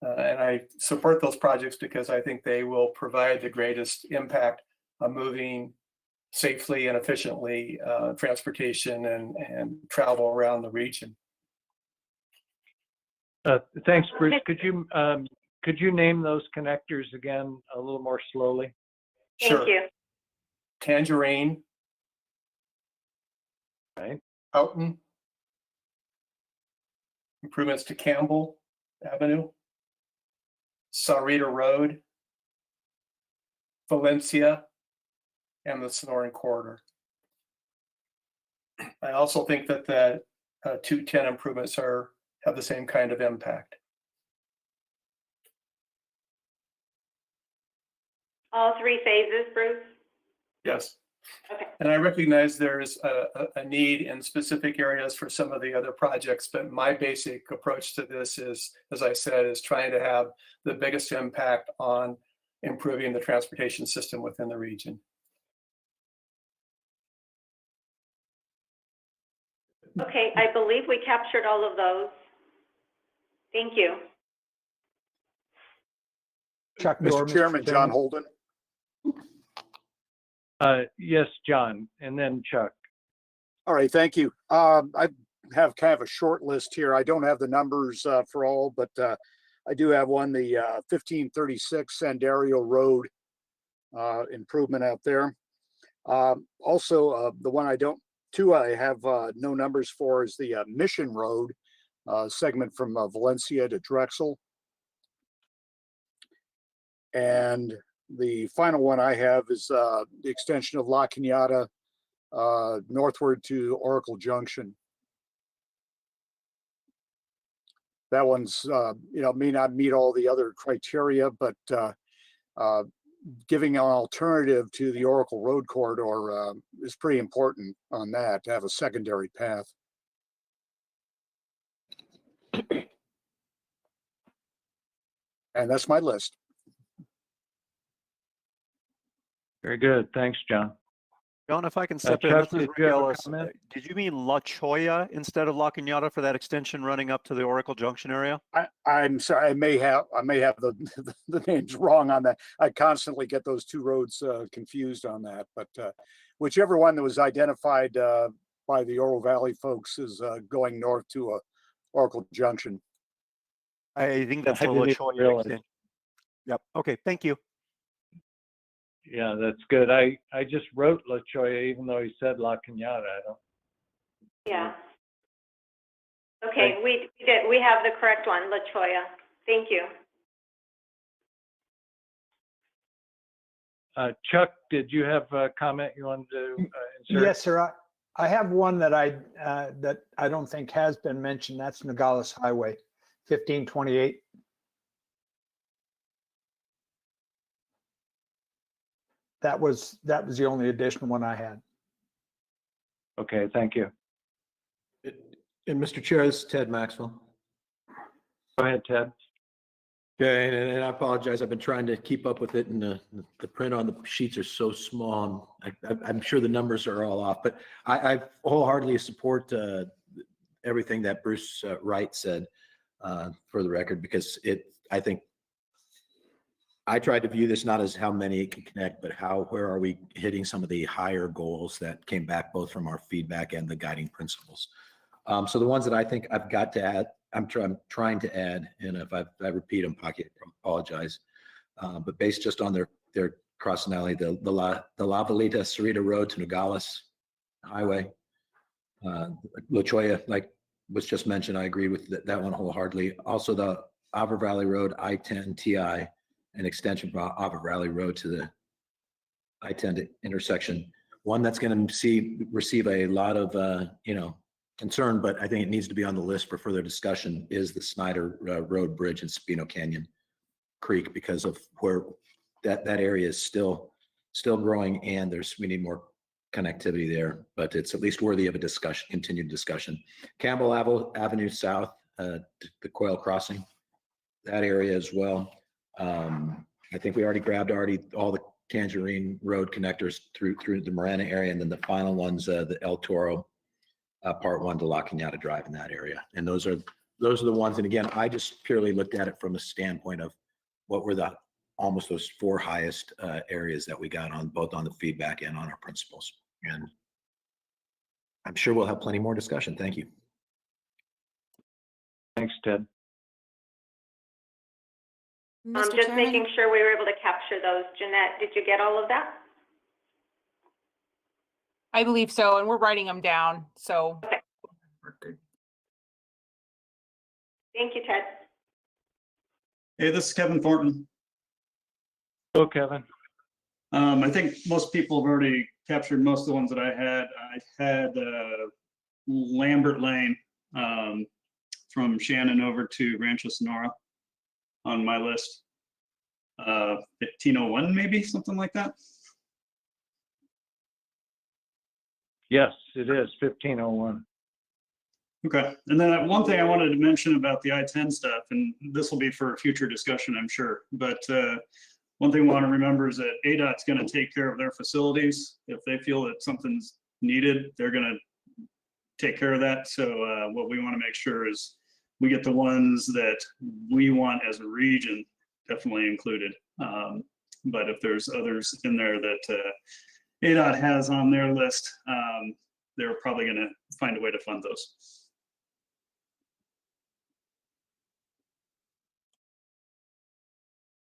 Speaker 8: And I support those projects because I think they will provide the greatest impact on moving safely and efficiently transportation and travel around the region.
Speaker 1: Thanks, Bruce. Could you name those connectors again a little more slowly?
Speaker 5: Thank you.
Speaker 8: Tangerine,
Speaker 1: Right.
Speaker 8: Houghton, improvements to Campbell Avenue, Sarita Road, Valencia, and the Sonoran Corridor. I also think that the 210 improvements have the same kind of impact.
Speaker 5: All 3 phases, Bruce?
Speaker 8: Yes.
Speaker 5: Okay.
Speaker 8: And I recognize there's a need in specific areas for some of the other projects, but my basic approach to this is, as I said, is trying to have the biggest impact on improving the transportation system within the region.
Speaker 5: Okay, I believe we captured all of those. Thank you.
Speaker 7: Chuck Dorr,
Speaker 9: Mr. Chairman, John Holden.
Speaker 1: Yes, John, and then Chuck.
Speaker 9: All right, thank you. I have kind of a short list here. I don't have the numbers for all, but I do have one, the 1536 Sandario Road improvement out there. Also, the one I have no numbers for is the Mission Road segment from Valencia to Drexel. And the final one I have is the extension of La Cañada northward to Oracle Junction. That one's, may not meet all the other criteria, but giving an alternative to the Oracle Road Corridor is pretty important on that, to have a secondary path. And that's my list.
Speaker 1: Very good. Thanks, John.
Speaker 10: John, if I can step in,
Speaker 1: Chuck,
Speaker 10: this is
Speaker 1: did
Speaker 10: Rick
Speaker 1: you have a
Speaker 10: Ellis.
Speaker 1: comment?
Speaker 10: Did you mean La Cholla instead of La Cañada for that extension running up to the Oracle Junction area?
Speaker 9: I'm sorry, I may have the the names wrong on that. I constantly get those two roads confused on that, but whichever one that was identified by the Oro Valley folks is going north to Oracle Junction.
Speaker 10: I think that's
Speaker 1: I
Speaker 10: the La
Speaker 1: didn't even
Speaker 10: Cholla
Speaker 1: realize.
Speaker 10: extension. Yep. Okay. Thank you.
Speaker 1: Yeah, that's good. I just wrote La Cholla, even though he said La Cañada. I don't.
Speaker 5: Yeah. Okay, we did. We have the correct one, La Cholla. Thank you.
Speaker 1: Chuck, did you have a comment you wanted to insert?
Speaker 7: Yes, sir. I have one that I don't think has been mentioned. That's Nogales Highway, 1528. That was the only additional one I had.
Speaker 1: Okay, thank you.
Speaker 11: And Mr. Chair, this is Ted Maxwell.
Speaker 1: Go ahead, Ted.
Speaker 11: Okay, and I apologize. I've been trying to keep up with it, and the print on the sheets are so small. I'm sure the numbers are all off, but I wholeheartedly support everything that Bruce Wright said for the record, because I think I tried to view this not as how many it can connect, but where are we hitting some of the higher goals that came back both from our feedback and the guiding principles. So the ones that I think I've got to add, I'm trying to add, and if I repeat them, I apologize. But based just on their cross-analogy, the La Valita Cerrito Road to Nogales Highway, La Cholla, like was just mentioned, I agree with that one wholeheartedly. Also the Avra Valley Road I-10 TI, an extension from Avra Valley Road to the I-10 intersection. One that's going to receive a lot of concern, but I think it needs to be on the list for further discussion, is the Snyder Road Bridge in Spino Canyon Creek, because of where that area is still growing, and we need more connectivity there, but it's at least worthy of a discussion, continued discussion. Campbell Avenue South, the Coyle Crossing, that area as well. I think we already grabbed all the Tangerine Road connectors through the Marana area, and then the final ones, the El Toro Part 1 to La Cañada Drive in that area. And those are the ones. And again, I just purely looked at it from a standpoint of what were almost those 4 highest areas that we got on both on the feedback and on our principles. And I'm sure we'll have plenty more discussion. Thank you.
Speaker 1: Thanks, Ted.
Speaker 5: Just making sure we were able to capture those. Jeanette, did you get all of that?
Speaker 12: I believe so, and we're writing them down, so.
Speaker 5: Okay. Thank you, Ted.
Speaker 13: Hey, this is Kevin Thornton.
Speaker 1: Hello, Kevin.
Speaker 13: I think most people have already captured most of the ones that I had. I had Lambert Lane from Shannon over to Rancho Sonora on my list. 1501, maybe something like that.
Speaker 1: Yes, it is 1501.
Speaker 13: Okay, and then one thing I wanted to mention about the I-10 stuff, and this will be for future discussion, I'm sure, but one thing we want to remember is that ADOT's going to take care of their facilities. If they feel that something's needed, they're going to take care of that. So what we want to make sure is we get the ones that we want as a region definitely included. But if there's others in there that ADOT has on their list, they're probably going to find a way to fund those.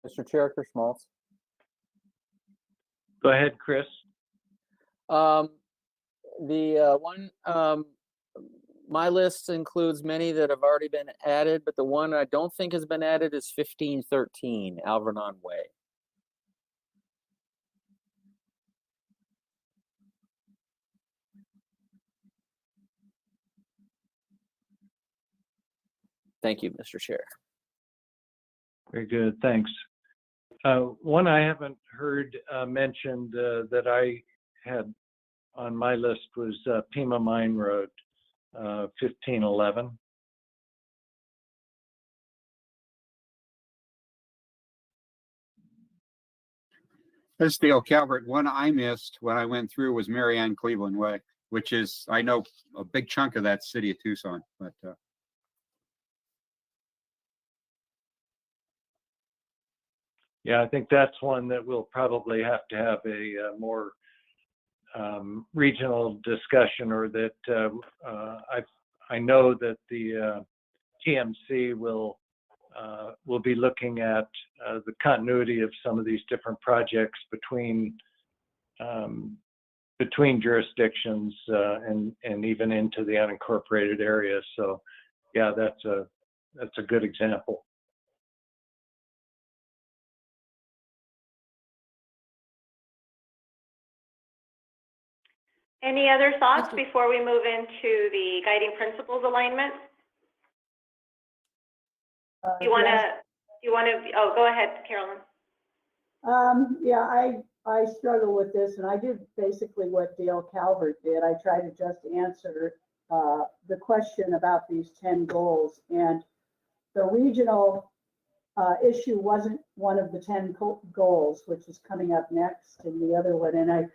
Speaker 14: Mr. Chair, Chris Schmaltz.
Speaker 1: Go ahead, Chris.
Speaker 14: My list includes many that have already been added, but the one I don't think has been added is 1513 Alvernon Way. Thank you, Mr. Chair.
Speaker 1: Very good, thanks. One I haven't heard mentioned that I had on my list was Pima Mine Road, 1511.
Speaker 3: This Dale Calvert. One I missed when I went through was Marianne Cleveland Way, which is, I know a big chunk of that city of Tucson, but
Speaker 1: Yeah, I think that's one that we'll probably have to have a more regional discussion, or that I know that the TMC will be looking at the continuity of some of these different projects between jurisdictions and even into the unincorporated areas. So, yeah, that's a good example.
Speaker 5: Any other thoughts before we move into the guiding principles alignment? You want to, oh, go ahead, Carolyn.
Speaker 4: Yeah, I struggle with this, and I did basically what Dale Calvert did. I tried to just answer the question about these 10 goals, and the regional issue wasn't one of the 10 goals, which is coming up next, and the other one. And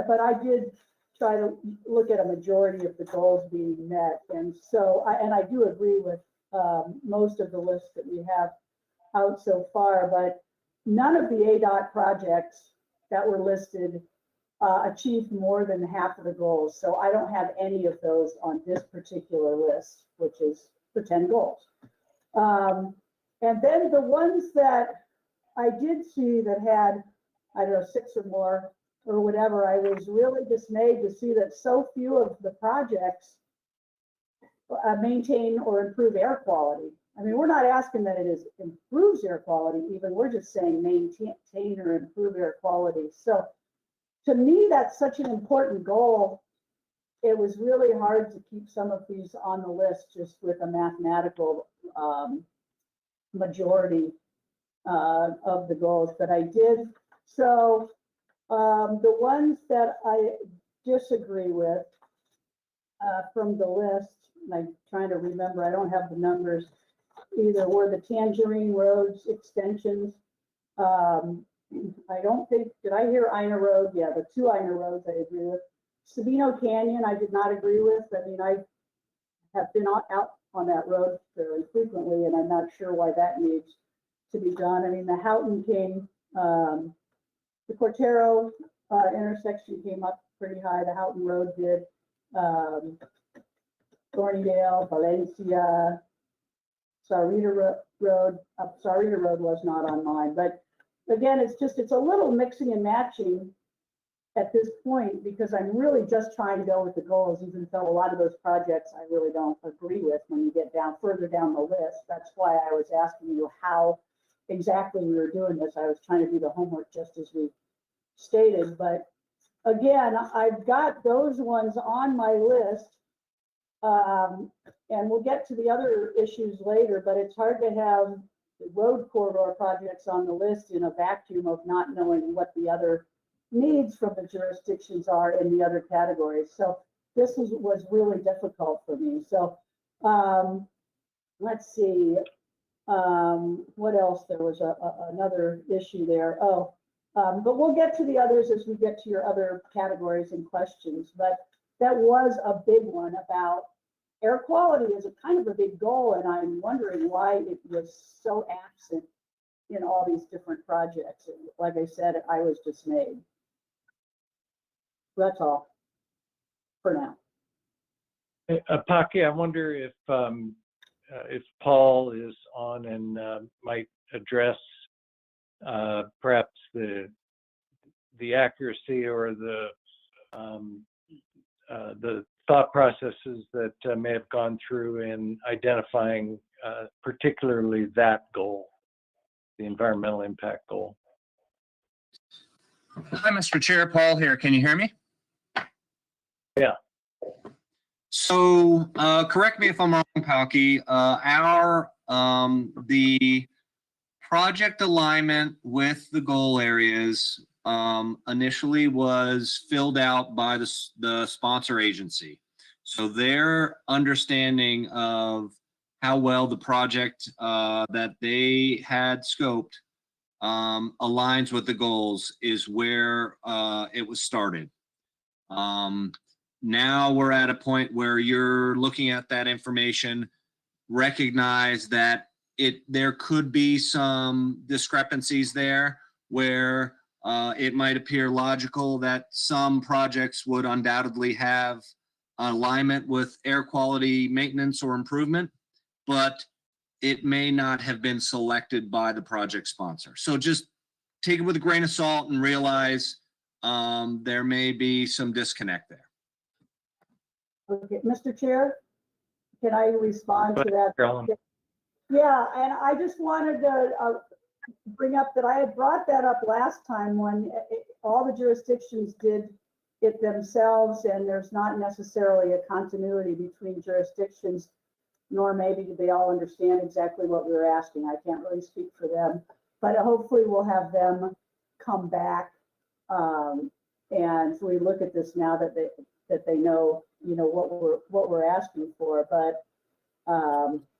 Speaker 4: but I did try to look at a majority of the goals being met. And so, I do agree with most of the list that we have out so far, but none of the ADOT projects that were listed achieved more than half of the goals. So I don't have any of those on this particular list, which is the 10 goals. And then the ones that I did see that had, I don't know, 6 or more or whatever, I was really dismayed to see that so few of the projects maintain or improve air quality. I mean, we're not asking that it improves air quality even, we're just saying maintain or improve air quality. So to me, that's such an important goal. It was really hard to keep some of these on the list just with a mathematical majority of the goals, but I did. So the ones that I disagree with from the list, and I'm trying to remember, I don't have the numbers either, were the Tangerine Roads extensions. I don't think, did I hear Ina Road? Yeah, the 2 Ina Roads I agree with. Sabino Canyon, I did not agree with. I mean, I have been out on that road fairly frequently, and I'm not sure why that needs to be done. I mean, the Houghton came, the Cortero intersection came up pretty high. The Houghton Road did. Thornydale, Valencia, Sarita Road. Sarita Road was not on mine, but again, it's a little mixing and matching at this point, because I'm really just trying to go with the goals, even though a lot of those projects I really don't agree with when you get further down the list. That's why I was asking you how exactly we were doing this. I was trying to do the homework just as we stated, but again, I've got those ones on my list. And we'll get to the other issues later, but it's hard to have road corridor projects on the list in a vacuum of not knowing what the other needs from the jurisdictions are in the other categories. So this was really difficult for me. So let's see, what else? There was another issue there. But we'll get to the others as we get to your other categories and questions. But that was a big one about air quality is a kind of a big goal, and I'm wondering why it was so absent in all these different projects. And like I said, I was dismayed. That's all for now.
Speaker 1: Paki, I wonder if Paul is on and might address perhaps the accuracy or the thought processes that may have gone through in identifying particularly that goal, the environmental impact goal.
Speaker 15: Hi, Mr. Chair, Paul here. Can you hear me?
Speaker 1: Yeah.
Speaker 15: So correct me if I'm wrong, Paki. The project alignment with the goal areas initially was filled out by the sponsor agency. So their understanding of how well the project that they had scoped aligns with the goals is where it was started. Now we're at a point where you're looking at that information, recognize that there could be some discrepancies there where it might appear logical that some projects would undoubtedly have alignment with air quality maintenance or improvement, but it may not have been selected by the project sponsor. So just take it with a grain of salt and realize there may be some disconnect there.
Speaker 4: Okay, Mr. Chair, can I respond to that?
Speaker 1: Carolyn.
Speaker 4: Yeah, and I just wanted to bring up that I had brought that up last time when all the jurisdictions did it themselves, and there's not necessarily a continuity between jurisdictions, nor maybe do they all understand exactly what we were asking. I can't really speak for them, but hopefully we'll have them come back and so we look at this now that they know, what we're asking for. But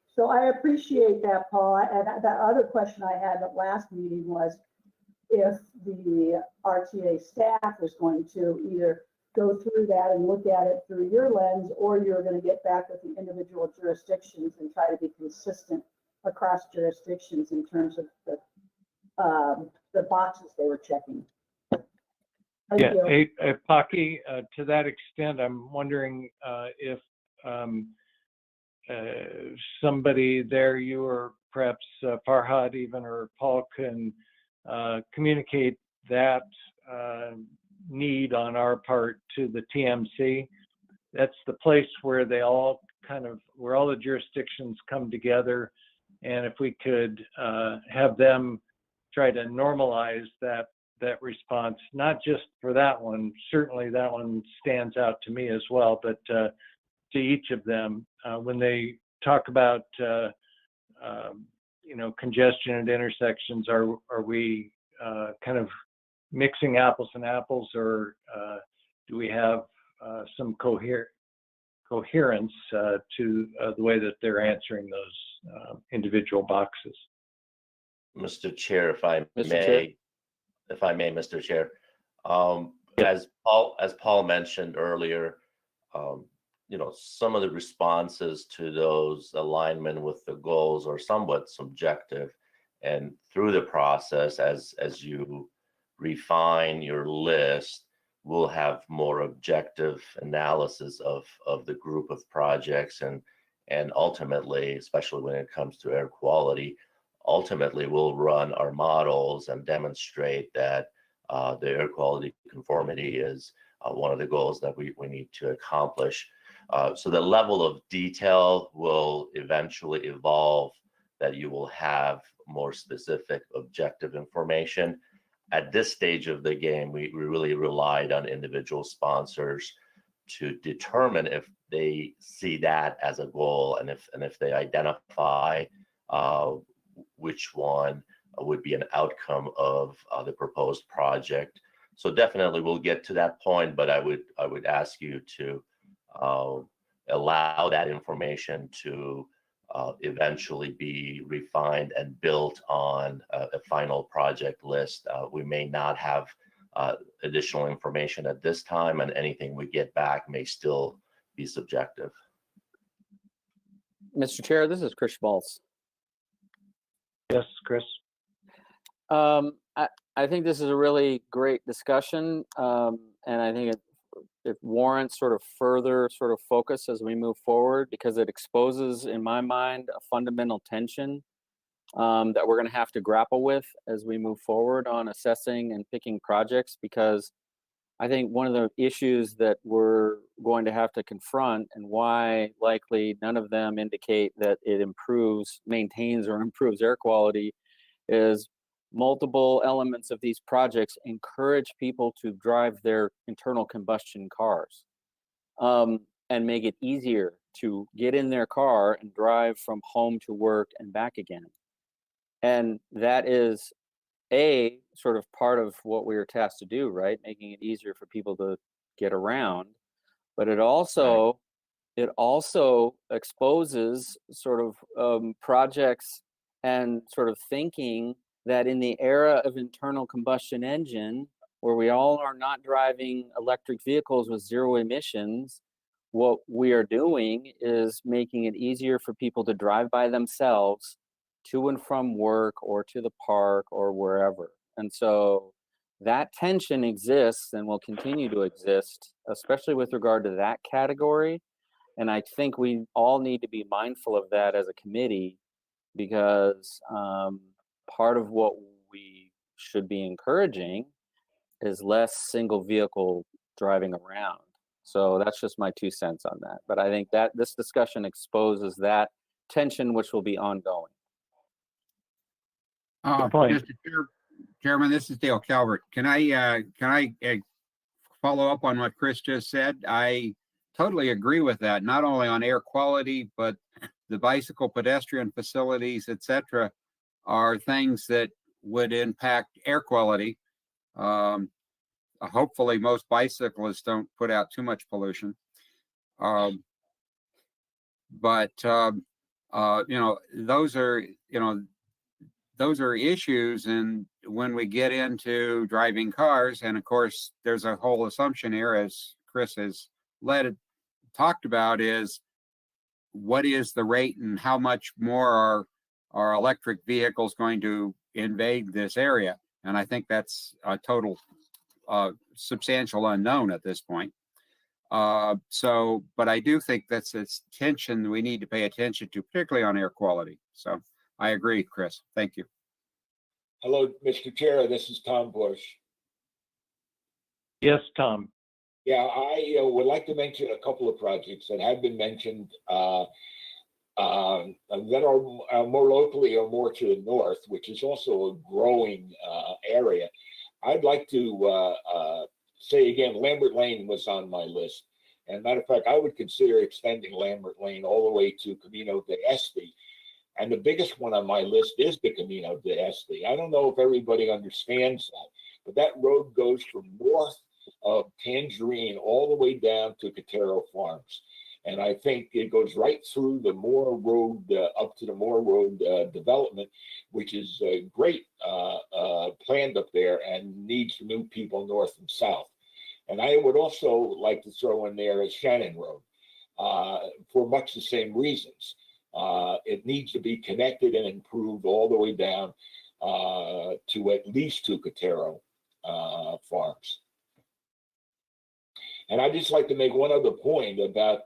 Speaker 4: so I appreciate that, Paul. And that other question I had at last meeting was if the RTA staff was going to either go through that and look at it through your lens, or you're going to get back with the individual jurisdictions and try to be consistent across jurisdictions in terms of the boxes they were checking. Thank you.
Speaker 1: Pocky, to that extent, I'm wondering if somebody there, you or perhaps Farhad even, or Paul, can communicate that need on our part to the TMC. That's the place where they all where all the jurisdictions come together. And if we could have them try to normalize that response, not just for that one, certainly that one stands out to me as well, but to each of them, when they talk about congestion at intersections, are we kind of mixing apples and apples, or do we have some coherence to the way that they're answering those individual boxes?
Speaker 16: Mr. Chair, if I may, Mr. Chair, as Paul mentioned earlier, some of the responses to those alignment with the goals are somewhat subjective, and through the process, as you refine your list, we'll have more objective analysis of the group of projects, and ultimately, especially when it comes to air quality, ultimately we'll run our models and demonstrate that the air quality conformity is one of the goals that we need to accomplish. So the level of detail will eventually evolve, that you will have more specific objective information. At this stage of the game, we really relied on individual sponsors to determine if they see that as a goal, and if they identify which one would be an outcome of the proposed project. So definitely we'll get to that point, but I would ask you to allow that information to eventually be refined and built on a final project list. We may not have additional information at this time, and anything we get back may still be subjective.
Speaker 14: Mr. Chair, this is Chris Schmaltz.
Speaker 1: Yes, Chris.
Speaker 14: I think this is a really great discussion, and I think it warrants sort of further sort of focus as we move forward, because it exposes, in my mind, a fundamental tension that we're going to have to grapple with as we move forward on assessing and picking projects. Because I think one of the issues that we're going to have to confront, and why likely none of them indicate that it maintains or improves air quality, is multiple elements of these projects encourage people to drive their internal combustion cars, and make it easier to get in their car and drive from home to work and back again. And that is a sort of part of what we were tasked to do, right? Making it easier for people to get around. But it also exposes sort of projects and sort of thinking that in the era of internal combustion engine, where we all are not driving electric vehicles with zero emissions, what we are doing is making it easier for people to drive by themselves to and from work or to the park or wherever. And so that tension exists and will continue to exist, especially with regard to that category. And I think we all need to be mindful of that as a committee, because part of what we should be encouraging is less single vehicle driving around. So that's just my 2 cents on that. But I think that this discussion exposes that tension, which will be ongoing.
Speaker 3: Mr. Chairman, this is Dale Calvert. Can I follow up on what Chris just said? I totally agree with that, not only on air quality, but the bicycle pedestrian facilities, et cetera, are things that would impact air quality. Hopefully most bicyclists don't put out too much pollution. But those are issues. And when we get into driving cars, and of course, there's a whole assumption here, as Chris has talked about, is what is the rate and how much more are electric vehicles going to invade this area? And I think that's a total substantial unknown at this point. But I do think that's a tension we need to pay attention to, particularly on air quality. So I agree, Chris. Thank you.
Speaker 17: Hello, Mr. Chair. This is Tom Bush.
Speaker 1: Yes, Tom.
Speaker 17: Yeah, I would like to mention a couple of projects that have been mentioned that are more locally or more to the north, which is also a growing area. I'd like to say again, Lambert Lane was on my list. And matter of fact, I would consider extending Lambert Lane all the way to Camino de Este. And the biggest one on my list is the Camino de Este. I don't know if everybody understands that, but that road goes from north of Tangerine all the way down to Cotero Farms. And I think it goes right through the Moore Road, up to the Moore Road development, which is great planned up there and needs to move people north and south. And I would also like to throw in there as Shannon Road for much the same reasons. It needs to be connected and improved all the way down to at least to Cotero Farms. And I'd just like to make one other point about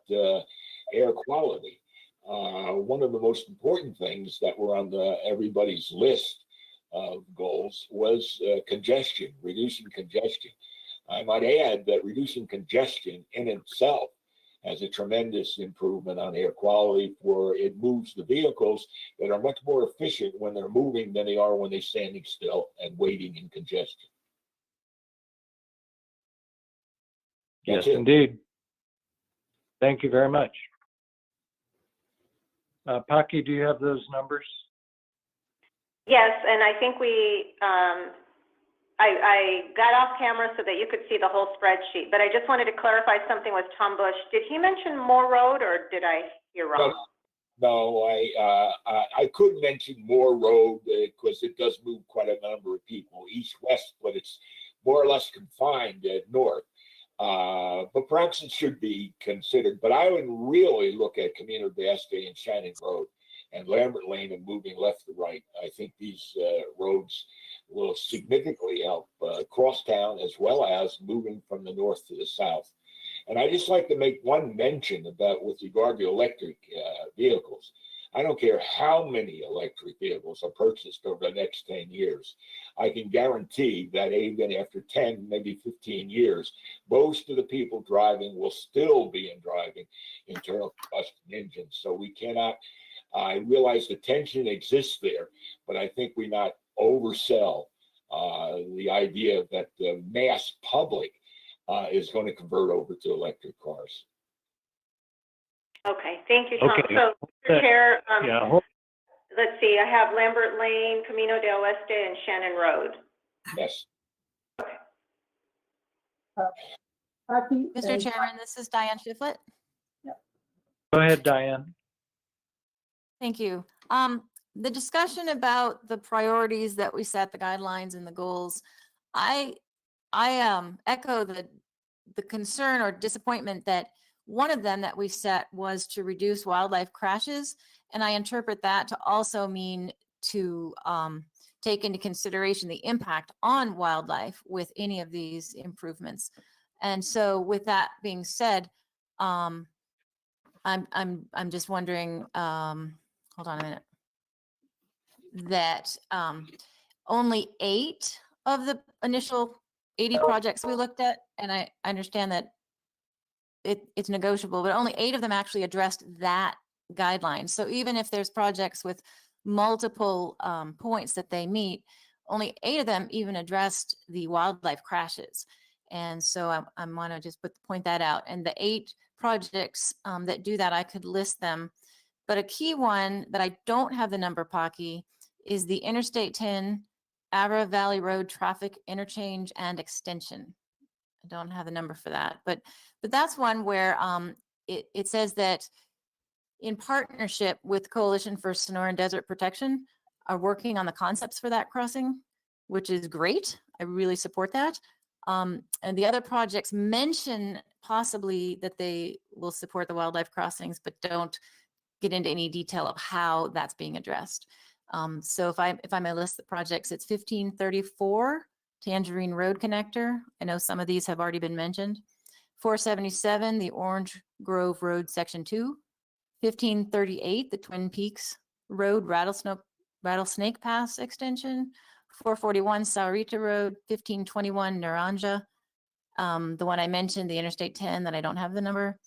Speaker 17: air quality. One of the most important things that were on everybody's list of goals was congestion, reducing congestion. I might add that reducing congestion in itself has a tremendous improvement on air quality, for it moves the vehicles that are much more efficient when they're moving than they are when they're standing still and waiting in congestion.
Speaker 1: Yes, indeed. Thank you very much. Paki, do you have those numbers?
Speaker 5: Yes, and I think I got off camera so that you could see the whole spreadsheet, but I just wanted to clarify something with Tom Bush. Did he mention Moore Road, or did I hear wrong?
Speaker 17: No, I could mention Moore Road because it does move quite a number of people east-west, but it's more or less confined north. But perhaps it should be considered. But I would really look at Camino de Este and Shannon Road and Lambert Lane and moving left to right. I think these roads will significantly help crosstown as well as moving from the north to the south. And I just like to make one mention about with regard to electric vehicles. I don't care how many electric vehicles are purchased over the next 10 years. I can guarantee that even after 10, maybe 15 years, most of the people driving will still be driving internal combustion engines. So we cannot, I realize the tension exists there, but I think we not oversell the idea that the mass public is going to convert over to electric cars.
Speaker 5: Okay, thank you, Tom.
Speaker 1: Okay.
Speaker 5: So, Mr. Chair,
Speaker 1: Yeah.
Speaker 5: let's see, I have Lambert Lane, Camino del Oeste, and Shannon Road.
Speaker 17: Yes.
Speaker 18: Mr. Chairman, this is Diane Shiflett.
Speaker 1: Go ahead, Diane.
Speaker 18: Thank you. the discussion about the priorities that we set, the guidelines and the goals, I echo the concern or disappointment that one of them that we set was to reduce wildlife crashes. And I interpret that to also mean to take into consideration the impact on wildlife with any of these improvements. And so with that being said, I'm just wondering, hold on a minute, that only 8 of the initial 80 projects we looked at, and I understand that it's negotiable, but only 8 of them actually addressed that guideline. So even if there's projects with multiple points that they meet, only 8 of them even addressed the wildlife crashes. And so I want to just point that out. And the 8 projects that do that, I could list them. But a key one that I don't have the number, Pocky, is the Interstate 10 Avra Valley Road traffic interchange and extension. I don't have the number for that, but that's one where it says that in partnership with Coalition for Sonoran Desert Protection are working on the concepts for that crossing, which is great. I really support that. And the other projects mention possibly that they will support the wildlife crossings, but don't get into any detail of how that's being addressed. So if I may list the projects, it's 1534 Tangerine Road Connector. I know some of these have already been mentioned. 477, the Orange Grove Road Section 2. 1538, the Twin Peaks Road Rattlesnake Pass Extension. 441 Saurita Road. 1521 Naranja. The one I mentioned, the Interstate 10 that I don't have the number.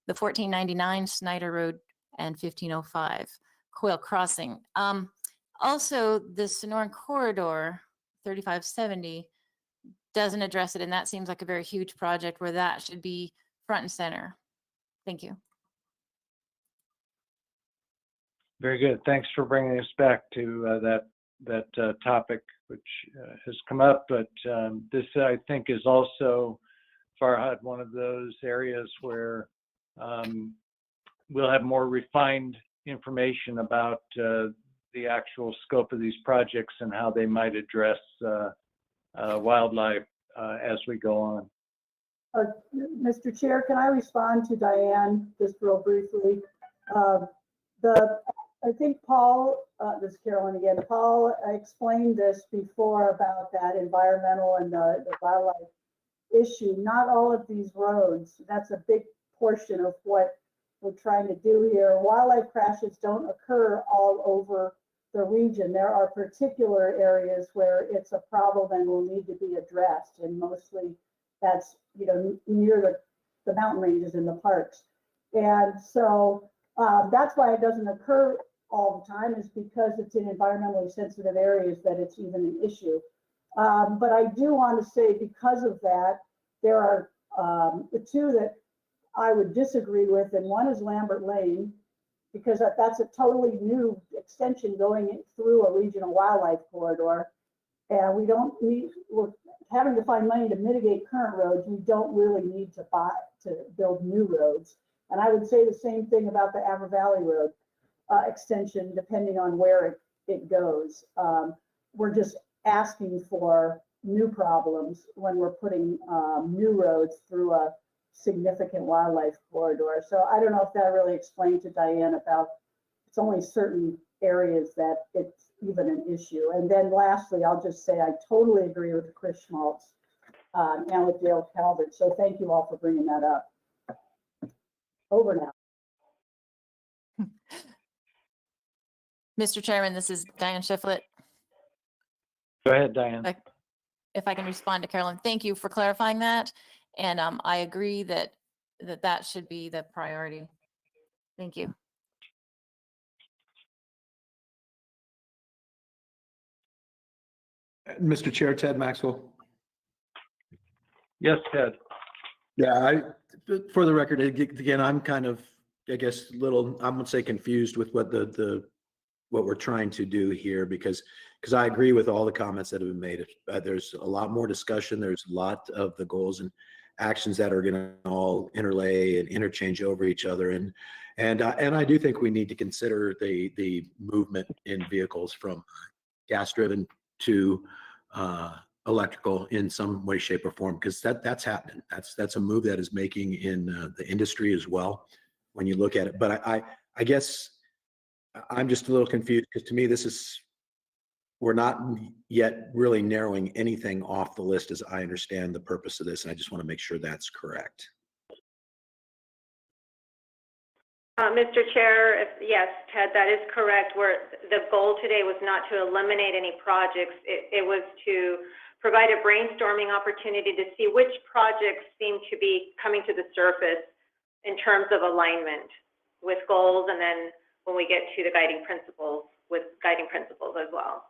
Speaker 18: The 1499 Snyder Road and 1505 Quail Crossing. Also, the Sonoran Corridor 3570 doesn't address it, and that seems like a very huge project where that should be front and center. Thank you.
Speaker 1: Very good. Thanks for bringing us back to that topic, which has come up. But this, I think, is also, Farhad, one of those areas where we'll have more refined information about the actual scope of these projects and how they might address wildlife as we go on.
Speaker 4: Mr. Chair, can I respond to Diane just real briefly? I think Paul, this is Carolyn again, Paul explained this before about that environmental and the wildlife issue. Not all of these roads, that's a big portion of what we're trying to do here. Wildlife crashes don't occur all over the region. There are particular areas where it's a problem and will need to be addressed. And mostly that's, near the mountain ranges in the parks. And so that's why it doesn't occur all the time, is because it's in environmentally sensitive areas that it's even an issue. But I do want to say, because of that, there are the 2 that I would disagree with, and one is Lambert Lane, because that's a totally new extension going through a regional wildlife corridor. And we're having to find money to mitigate current roads. We don't really need to build new roads. And I would say the same thing about the Avra Valley Road extension, depending on where it goes. We're just asking for new problems when we're putting new roads through a significant wildlife corridor. So I don't know if that really explained to Diane about it's only certain areas that it's even an issue. And then lastly, I'll just say I totally agree with Chris Schmaltz and with Dale Calvert. So thank you all for bringing that up. Over now.
Speaker 18: Mr. Chairman, this is Diane Shiflett.
Speaker 1: Go ahead, Diane.
Speaker 18: If I can respond to Carolyn, thank you for clarifying that. And I agree that should be the priority. Thank you.
Speaker 11: Mr. Chair, Ted Maxwell.
Speaker 1: Yes, Ted.
Speaker 11: Yeah, for the record, again, I'm kind of, I guess, I'm gonna say confused with what what we're trying to do here, because I agree with all the comments that have been made. There's a lot more discussion. There's a lot of the goals, and actions that are going to all interlay and interchange over each other. And I do think we need to consider the movement in vehicles from gas driven to electrical in some way, shape, or form, because that's happening. That's a move that is making in the industry as well when you look at it. But I guess I'm just a little confused, because to me we're not yet really narrowing anything off the list as I understand the purpose of this, and I just want to make sure that's correct.
Speaker 5: Mr. Chair, yes, Ted, that is correct. The goal today was not to eliminate any projects. It was to provide a brainstorming opportunity to see which projects seem to be coming to the surface in terms of alignment with goals, and then when we get to the guiding principles, with guiding principles as well.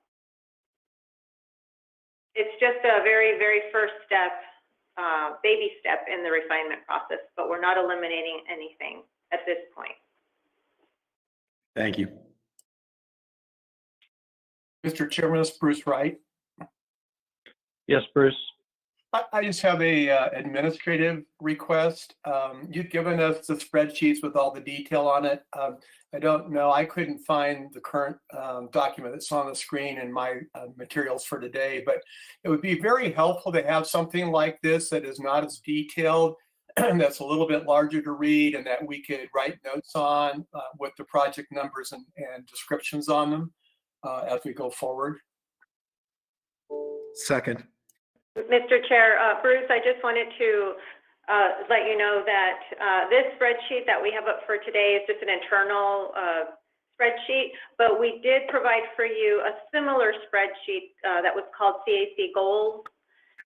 Speaker 5: It's just a very, very first step, baby step in the refinement process, but we're not eliminating anything at this point.
Speaker 11: Thank you.
Speaker 8: Mr. Chairman, it's Bruce Wright.
Speaker 1: Yes, Bruce.
Speaker 8: I just have a administrative request. You've given us the spreadsheets with all the detail on it. I don't know, I couldn't find the current document that's on the screen in my materials for today, but it would be very helpful to have something like this that is not as detailed, that's a little bit larger to read, and that we could write notes on with the project numbers and descriptions on them as we go forward.
Speaker 11: Second.
Speaker 5: Mr. Chair, Bruce, I just wanted to let you know that this spreadsheet that we have up for today is just an internal spreadsheet, but we did provide for you a similar spreadsheet that was called CAC Goals.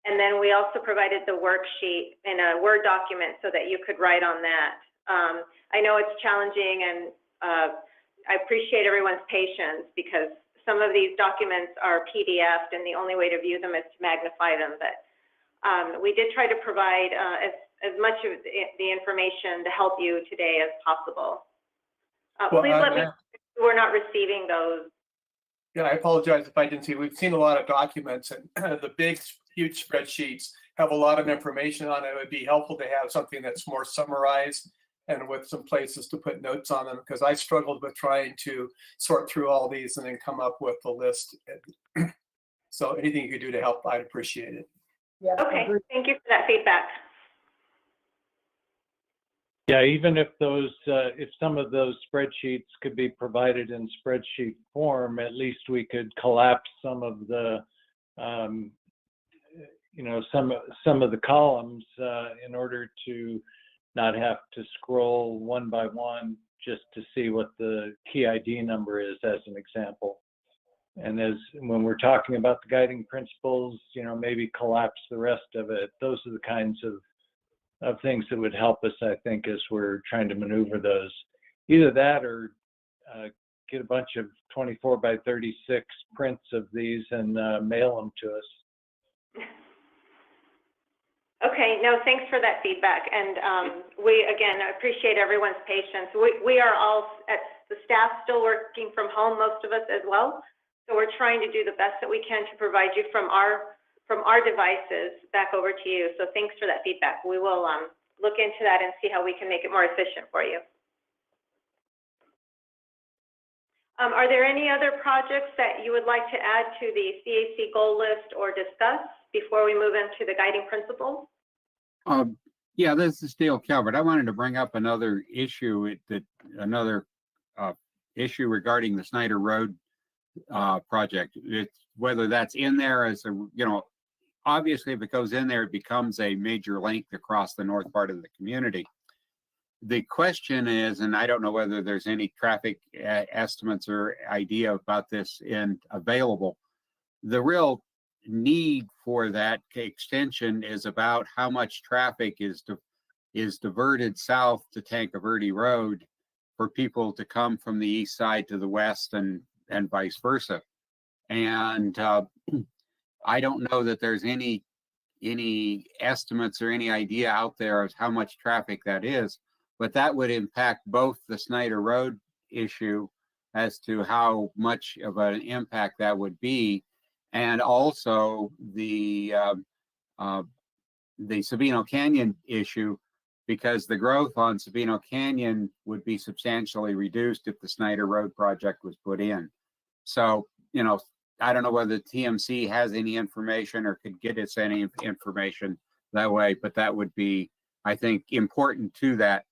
Speaker 5: And then we also provided the worksheet in a Word document so that you could write on that. I know it's challenging, and I appreciate everyone's patience, because some of these documents are PDF'd and the only way to view them is to magnify them. But we did try to provide as much of the information to help you today as possible. Please let me know if we're not receiving those.
Speaker 8: Yeah, I apologize if I didn't see. We've seen a lot of documents, and the big, huge spreadsheets have a lot of information on it. It would be helpful to have something that's more summarized and with some places to put notes on them, because I struggled with trying to sort through all these and then come up with the list. So anything you could do to help, I'd appreciate it.
Speaker 4: Yeah.
Speaker 5: Okay, thank you for that feedback.
Speaker 1: Yeah, even if if some of those spreadsheets could be provided in spreadsheet form, at least we could collapse some of the, some of the columns in order to not have to scroll one by one just to see what the key ID number is, as an example. And when we're talking about the guiding principles, maybe collapse the rest of it. Those are the kinds of things that would help us, I think, as we're trying to maneuver those. Either that, or get a bunch of 24 by 36 prints of these and mail them to us.
Speaker 5: Okay, no, thanks for that feedback. And we, again, appreciate everyone's patience. We are all, the staff, still working from home, most of us as well. So we're trying to do the best that we can to provide you from our devices back over to you. So thanks for that feedback. We will look into that and see how we can make it more efficient for you. Are there any other projects that you would like to add to the CAC goal list or discuss before we move into the guiding principles?
Speaker 3: Yeah, this is Dale Calvert. I wanted to bring up another issue issue regarding the Snyder Road project. It's whether that's in there as a, obviously if it goes in there, it becomes a major link across the north part of the community. The question is, and I don't know whether there's any traffic estimates or idea about this available. The real need for that extension is about how much traffic is diverted south to Tanque Verde Road for people to come from the east side to the west and vice versa. And I don't know that there's any estimates or any idea out there of how much traffic that is, but that would impact both the Snyder Road issue as to how much of an impact that would be, and also the the Sabino Canyon issue, because the growth on Sabino Canyon would be substantially reduced if the Snyder Road project was put in. So, you know, I don't know whether TMC has any information or could get us any information that way, but that would be, I think, important to that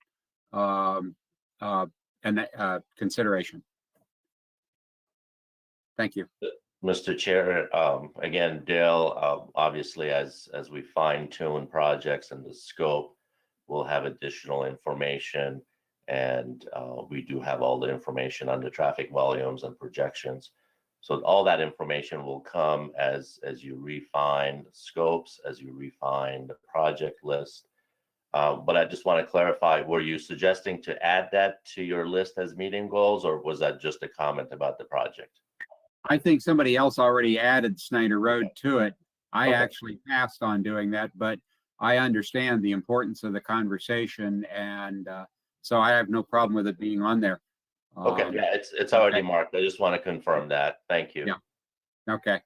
Speaker 3: consideration. Thank you.
Speaker 16: Mr. Chair, again, Dale, obviously, as we fine tune projects and the scope, we'll have additional information. And we do have all the information on the traffic volumes and projections. So all that information will come as you refine scopes, as you refine the project list. But I just want to clarify, were you suggesting to add that to your list as meeting goals, or was that just a comment about the project?
Speaker 3: I think somebody else already added Snyder Road to it. I
Speaker 16: Okay.
Speaker 3: actually passed on doing that, but I understand the importance of the conversation, and so I have no problem with it being on there.
Speaker 16: Okay, yeah, it's already marked. I just want to confirm that. Thank you.
Speaker 3: Yeah. Okay.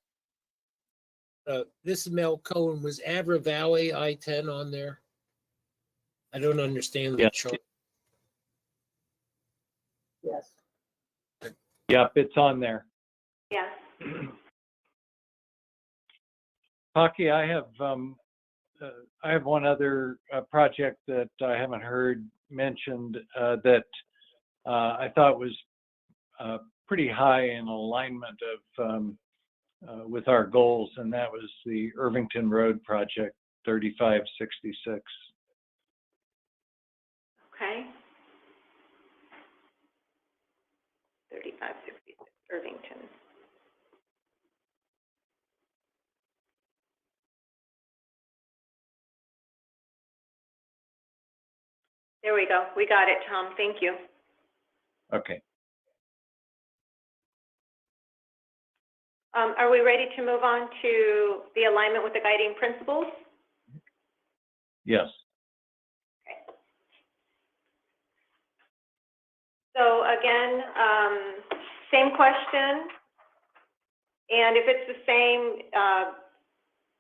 Speaker 19: This is Mel Cohen. Was Abra Valley I-10 on there? I don't understand the chart.
Speaker 4: Yes.
Speaker 1: Yep, it's on there.
Speaker 5: Yes.
Speaker 1: Pocky, I have one other project that I haven't heard mentioned that I thought was pretty high in alignment of with our goals, and that was the Irvington Road project, 3566.
Speaker 5: Okay. 3566 Irvington. There we go. We got it, Tom. Thank you.
Speaker 1: Okay.
Speaker 5: Are we ready to move on to the alignment with the guiding principles?
Speaker 1: Yes.
Speaker 5: So again, same question. And if it's the same,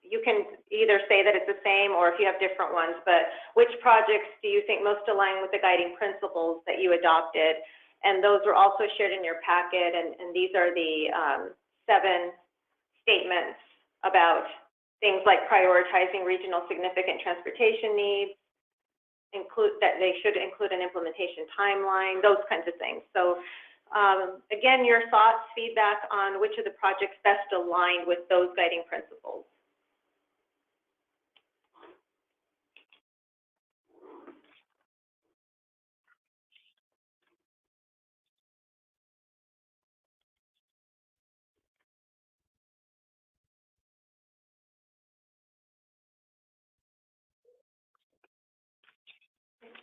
Speaker 5: you can either say that it's the same or if you have different ones, but which projects do you think most align with the guiding principles that you adopted? And those were also shared in your packet, and these are the 7 statements about things like prioritizing regional significant transportation needs, that they should include an implementation timeline, those kinds of things. So again, your thoughts, feedback on which of the projects best aligned with those guiding principles.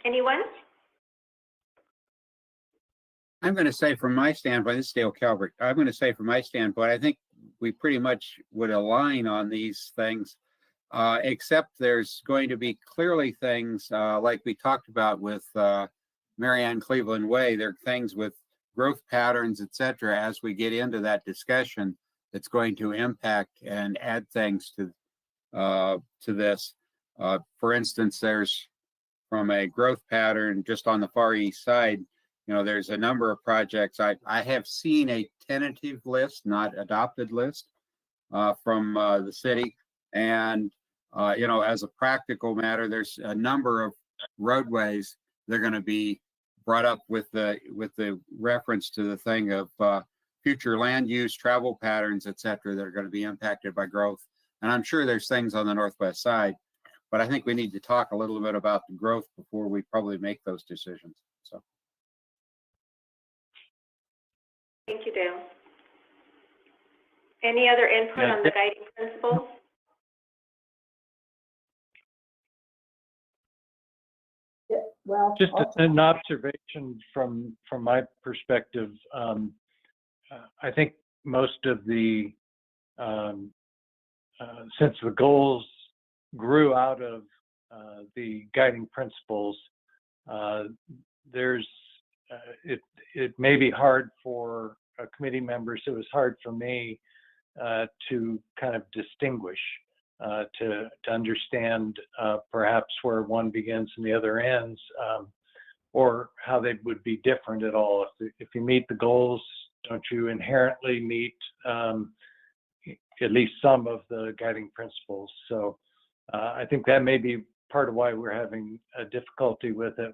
Speaker 5: Anyone?
Speaker 3: I'm going to say from my standpoint, this is Dale Calvert. I'm going to say from my standpoint, I think we pretty much would align on these things, except there's going to be clearly things like we talked about with Marianne Cleveland Way. There are things with growth patterns, et cetera, as we get into that discussion that's going to impact and add things to this. For instance, there's from a growth pattern just on the far east side, you know, there's a number of projects. I have seen a tentative list, not adopted list, from the city. And, you know, as a practical matter, there's a number of roadways that are going to be brought up with the reference to the thing of future land use, travel patterns, et cetera, that are going to be impacted by growth. And I'm sure there's things on the northwest side, but I think we need to talk a little bit about the growth before we probably make those decisions. So.
Speaker 5: Thank you, Dale. Any other input on the guiding principles?
Speaker 4: Yeah, well,
Speaker 1: Just an observation from my perspective. I think most of the since the goals grew out of the guiding principles, it may be hard for committee members. It was hard for me to kind of distinguish to understand perhaps where one begins and the other ends, or how they would be different at all. If you meet the goals, don't you inherently meet at least some of the guiding principles? So I think that may be part of why we're having a difficulty with it.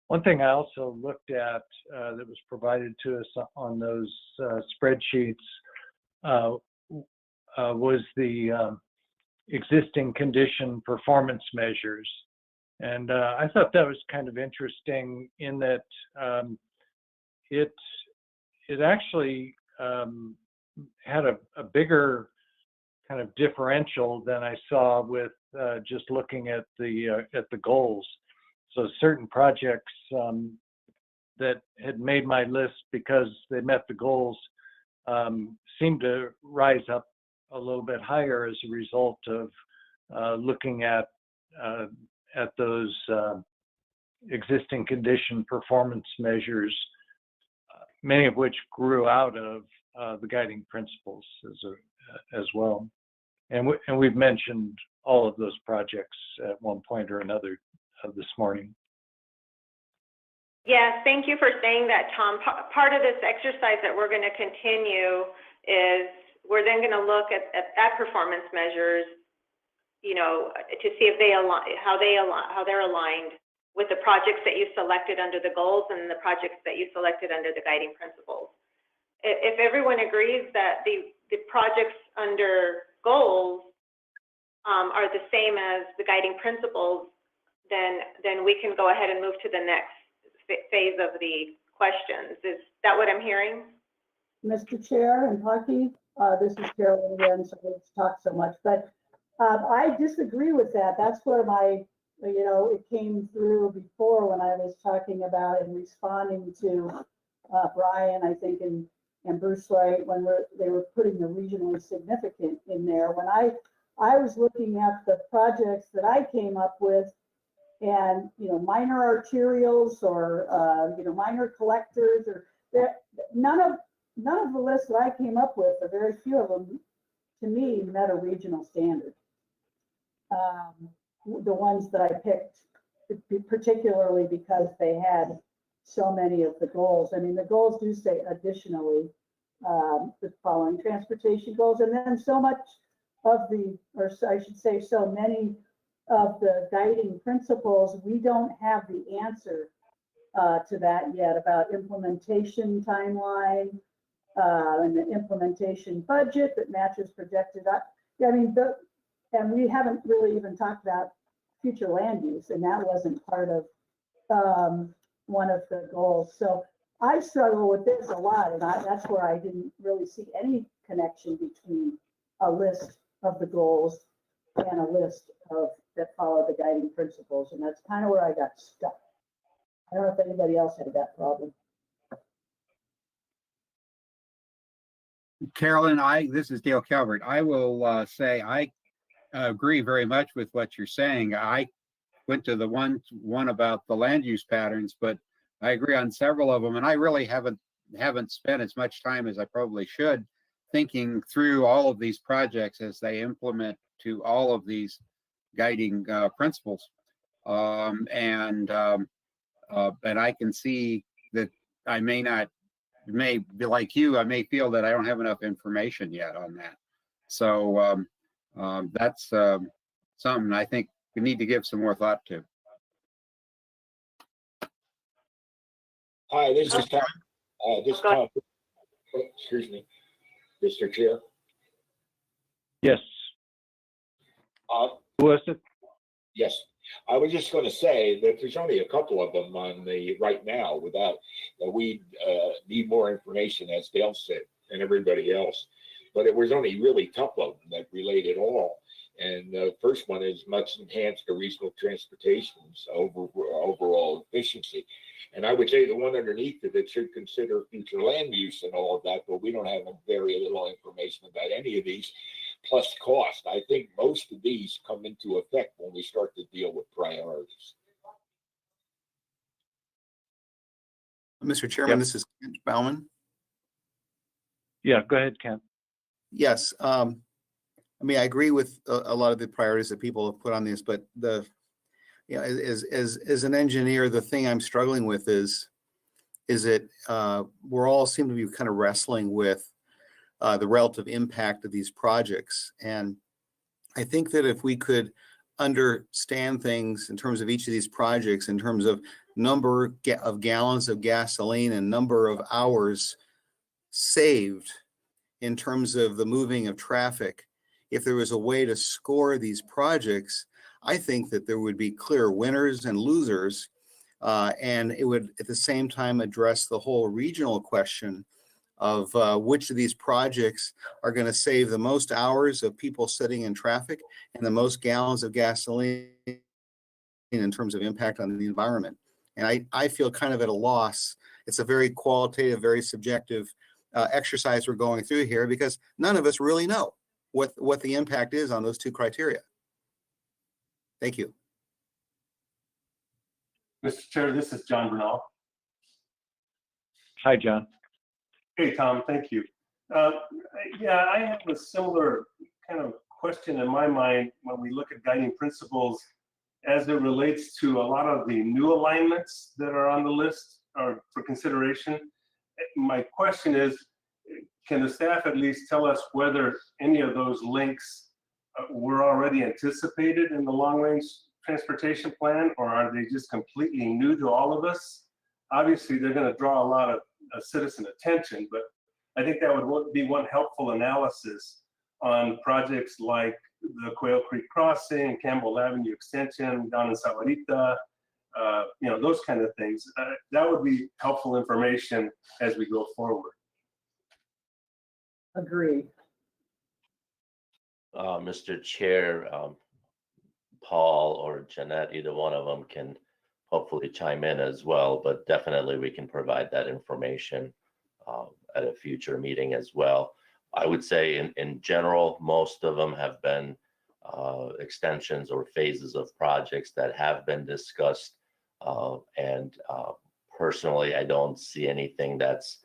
Speaker 1: One thing I also looked at that was provided to us on those spreadsheets was the existing condition performance measures. And I thought that was kind of interesting in that it actually had a bigger kind of differential than I saw with just looking at the goals. So certain projects that had made my list because they met the goals seemed to rise up a little bit higher as a result of looking at those existing condition performance measures, many of which grew out of the guiding principles as well. And we've mentioned all of those projects at one point or another this morning.
Speaker 5: Yes, thank you for saying that, Tom. Part of this exercise that we're going to continue is we're then going to look at performance measures, you know, to see if they align, how they're aligned with the projects that you selected under the goals and the projects that you selected under the guiding principles. If everyone agrees that the projects under goals are the same as the guiding principles, then we can go ahead and move to the next phase of the questions. Is that what I'm hearing?
Speaker 4: Mr. Chair and Hockey, this is Carolyn again, so let's talk so much, but I disagree with that. That's where my, you know, it came through before when I was talking about and responding to Brian, I think, and Bruce Wright, when they were putting the regionally significant in there. When I was looking at the projects that I came up with, and, you know, minor arterials or, you know, minor collectors, or none of the lists that I came up with, or very few of them, to me, met a regional standard. The ones that I picked, particularly because they had so many of the goals. I mean, the goals do say additionally, the following transportation goals, and then so much of the, or I should say so many of the guiding principles, we don't have the answer to that yet about implementation timeline and the implementation budget that matches projected. I mean, and we haven't really even talked about future land use, and that wasn't part of one of the goals. So I struggle with this a lot, and that's where I didn't really see any connection between a list of the goals and a list of that follow the guiding principles, and that's kind of where I got stuck. I don't know if anybody else had that problem.
Speaker 3: Carolyn, this is Dale Calvert. I will say I agree very much with what you're saying. I went to the one about the land use patterns, but I agree on several of them, and I really haven't spent as much time as I probably should thinking through all of these projects as they implement to all of these guiding principles. And I can see that I may be like you, I may feel that I don't have enough information yet on that. So that's something I think we need to give some more thought to.
Speaker 17: Hi, this is Tom. Tom. Excuse me, Mr. Chair.
Speaker 1: Yes. Who was it?
Speaker 17: Yes, I was just going to say that there's only a couple of them on the right now. Without we need more information, as Dale said, and everybody else. But it was only really a couple of them that relate at all. And the first one is much enhanced the regional transportation's overall efficiency. And I would say the one underneath it that should consider future land use and all of that, but we don't have very little information about any of these, plus cost. I think most of these come into effect when we start to deal with priorities.
Speaker 20: Mr. Chairman, This is Kent Bauman.
Speaker 1: Yeah, go ahead, Kent.
Speaker 20: Yes. I mean, I agree with a lot of the priorities that people have put on this, but as an engineer, the thing I'm struggling with is that we're all seem to be kind of wrestling with the relative impact of these projects. And I think that if we could understand things in terms of each of these projects, in terms of number of gallons of gasoline and number of hours saved in terms of the moving of traffic, if there was a way to score these projects, I think that there would be clear winners and losers, and it would at the same time address the whole regional question of which of these projects are going to save the most hours of people sitting in traffic and the most gallons of gasoline in terms of impact on the environment. And I feel kind of at a loss. It's a very qualitative, very subjective exercise we're going through here because none of us really know what the impact is on those two criteria. Thank you.
Speaker 21: Mr. Chair, this is John Bernal.
Speaker 1: Hi, John.
Speaker 21: Hey, Tom, thank you. Yeah, I have a similar kind of question in my mind when we look at guiding principles as it relates to a lot of the new alignments that are on the list or for consideration. My question is, can the staff at least tell us whether any of those links were already anticipated in the long-range transportation plan, or are they just completely new to all of us? Obviously, they're going to draw a lot of citizen attention, but I think that would be one helpful analysis on projects like the Quail Creek Crossing, Campbell Avenue Extension down in Sahuarita, those kind of things. That would be helpful information as we go forward.
Speaker 4: Agree.
Speaker 16: Mr. Chair, Paul or Jeanette, either one of them can hopefully chime in as well, but definitely we can provide that information at a future meeting as well. I would say in general, most of them have been extensions or phases of projects that have been discussed. And personally, I don't see anything that's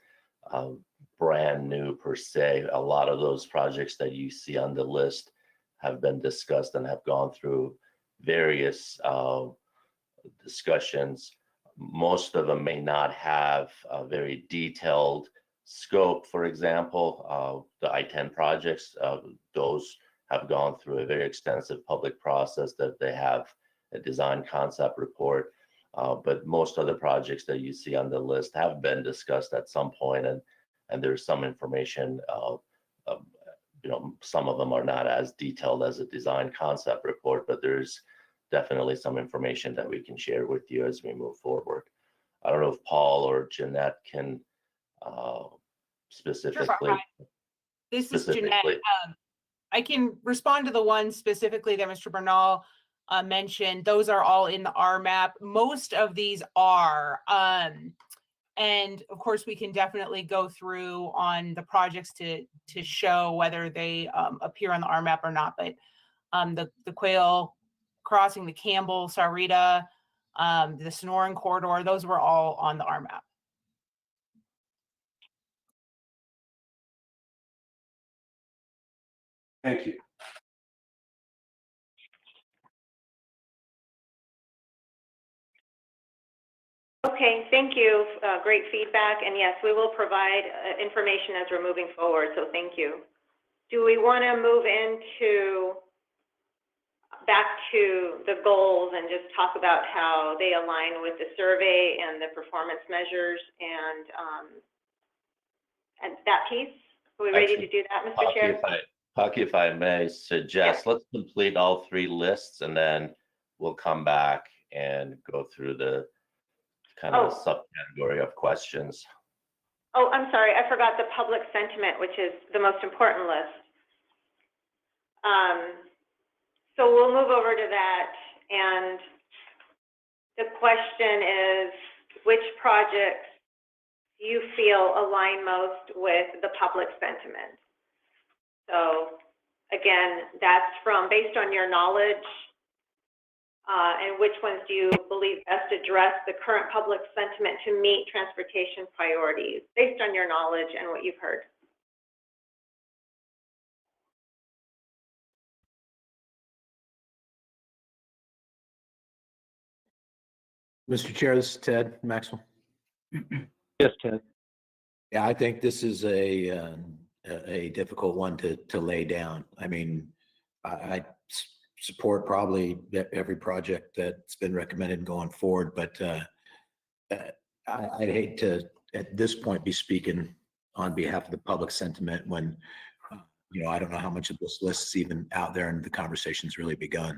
Speaker 16: brand new per se. A lot of those projects that you see on the list have been discussed and have gone through various discussions. Most of them may not have a very detailed scope. For example, the I-10 projects, those have gone through a very extensive public process that they have a design concept report. But most of the projects that you see on the list have been discussed at some point, and there's some information, some of them are not as detailed as a design concept report, but there's definitely some information that we can share with you as we move forward. I don't know if Paul or Jeanette can specifically.
Speaker 12: Sure. This is Jeanette. I can respond to the one specifically that Mr. Bernal mentioned. Those are all in the RMAP. Most of these are. And of course, we can definitely go through on the projects to show whether they appear on the RMAP or not. But the Quail Crossing, the Campbell, Sahuarita, the Sonoran Corridor, those were all on the RMAP.
Speaker 21: Thank you.
Speaker 5: Okay, thank you. Great feedback. And yes, we will provide information as we're moving forward. So thank you. Do we want to move back to the goals and just talk about how they align with the survey and the performance measures and that piece? Are we ready to do that, Mr. Chair?
Speaker 16: Paki, if I may suggest, let's complete all three lists and then we'll come back and go through the kind of subcategory of questions.
Speaker 5: Oh, I'm sorry. I forgot the public sentiment, which is the most important list. So we'll move over to that. And the question is, which projects do you feel align most with the public sentiment? So again, that's based on your knowledge, and which ones do you believe best address the current public sentiment to meet transportation priorities based on your knowledge and what you've heard?
Speaker 11: Mr. Chair, this is Ted Maxwell.
Speaker 1: Yes, Ted.
Speaker 11: Yeah, I think this is a difficult one to lay down. I mean, I support probably every project that's been recommended going forward, but I'd hate to, at this point, be speaking on behalf of the public sentiment when, I don't know how much of this list is even out there and the conversation's really begun.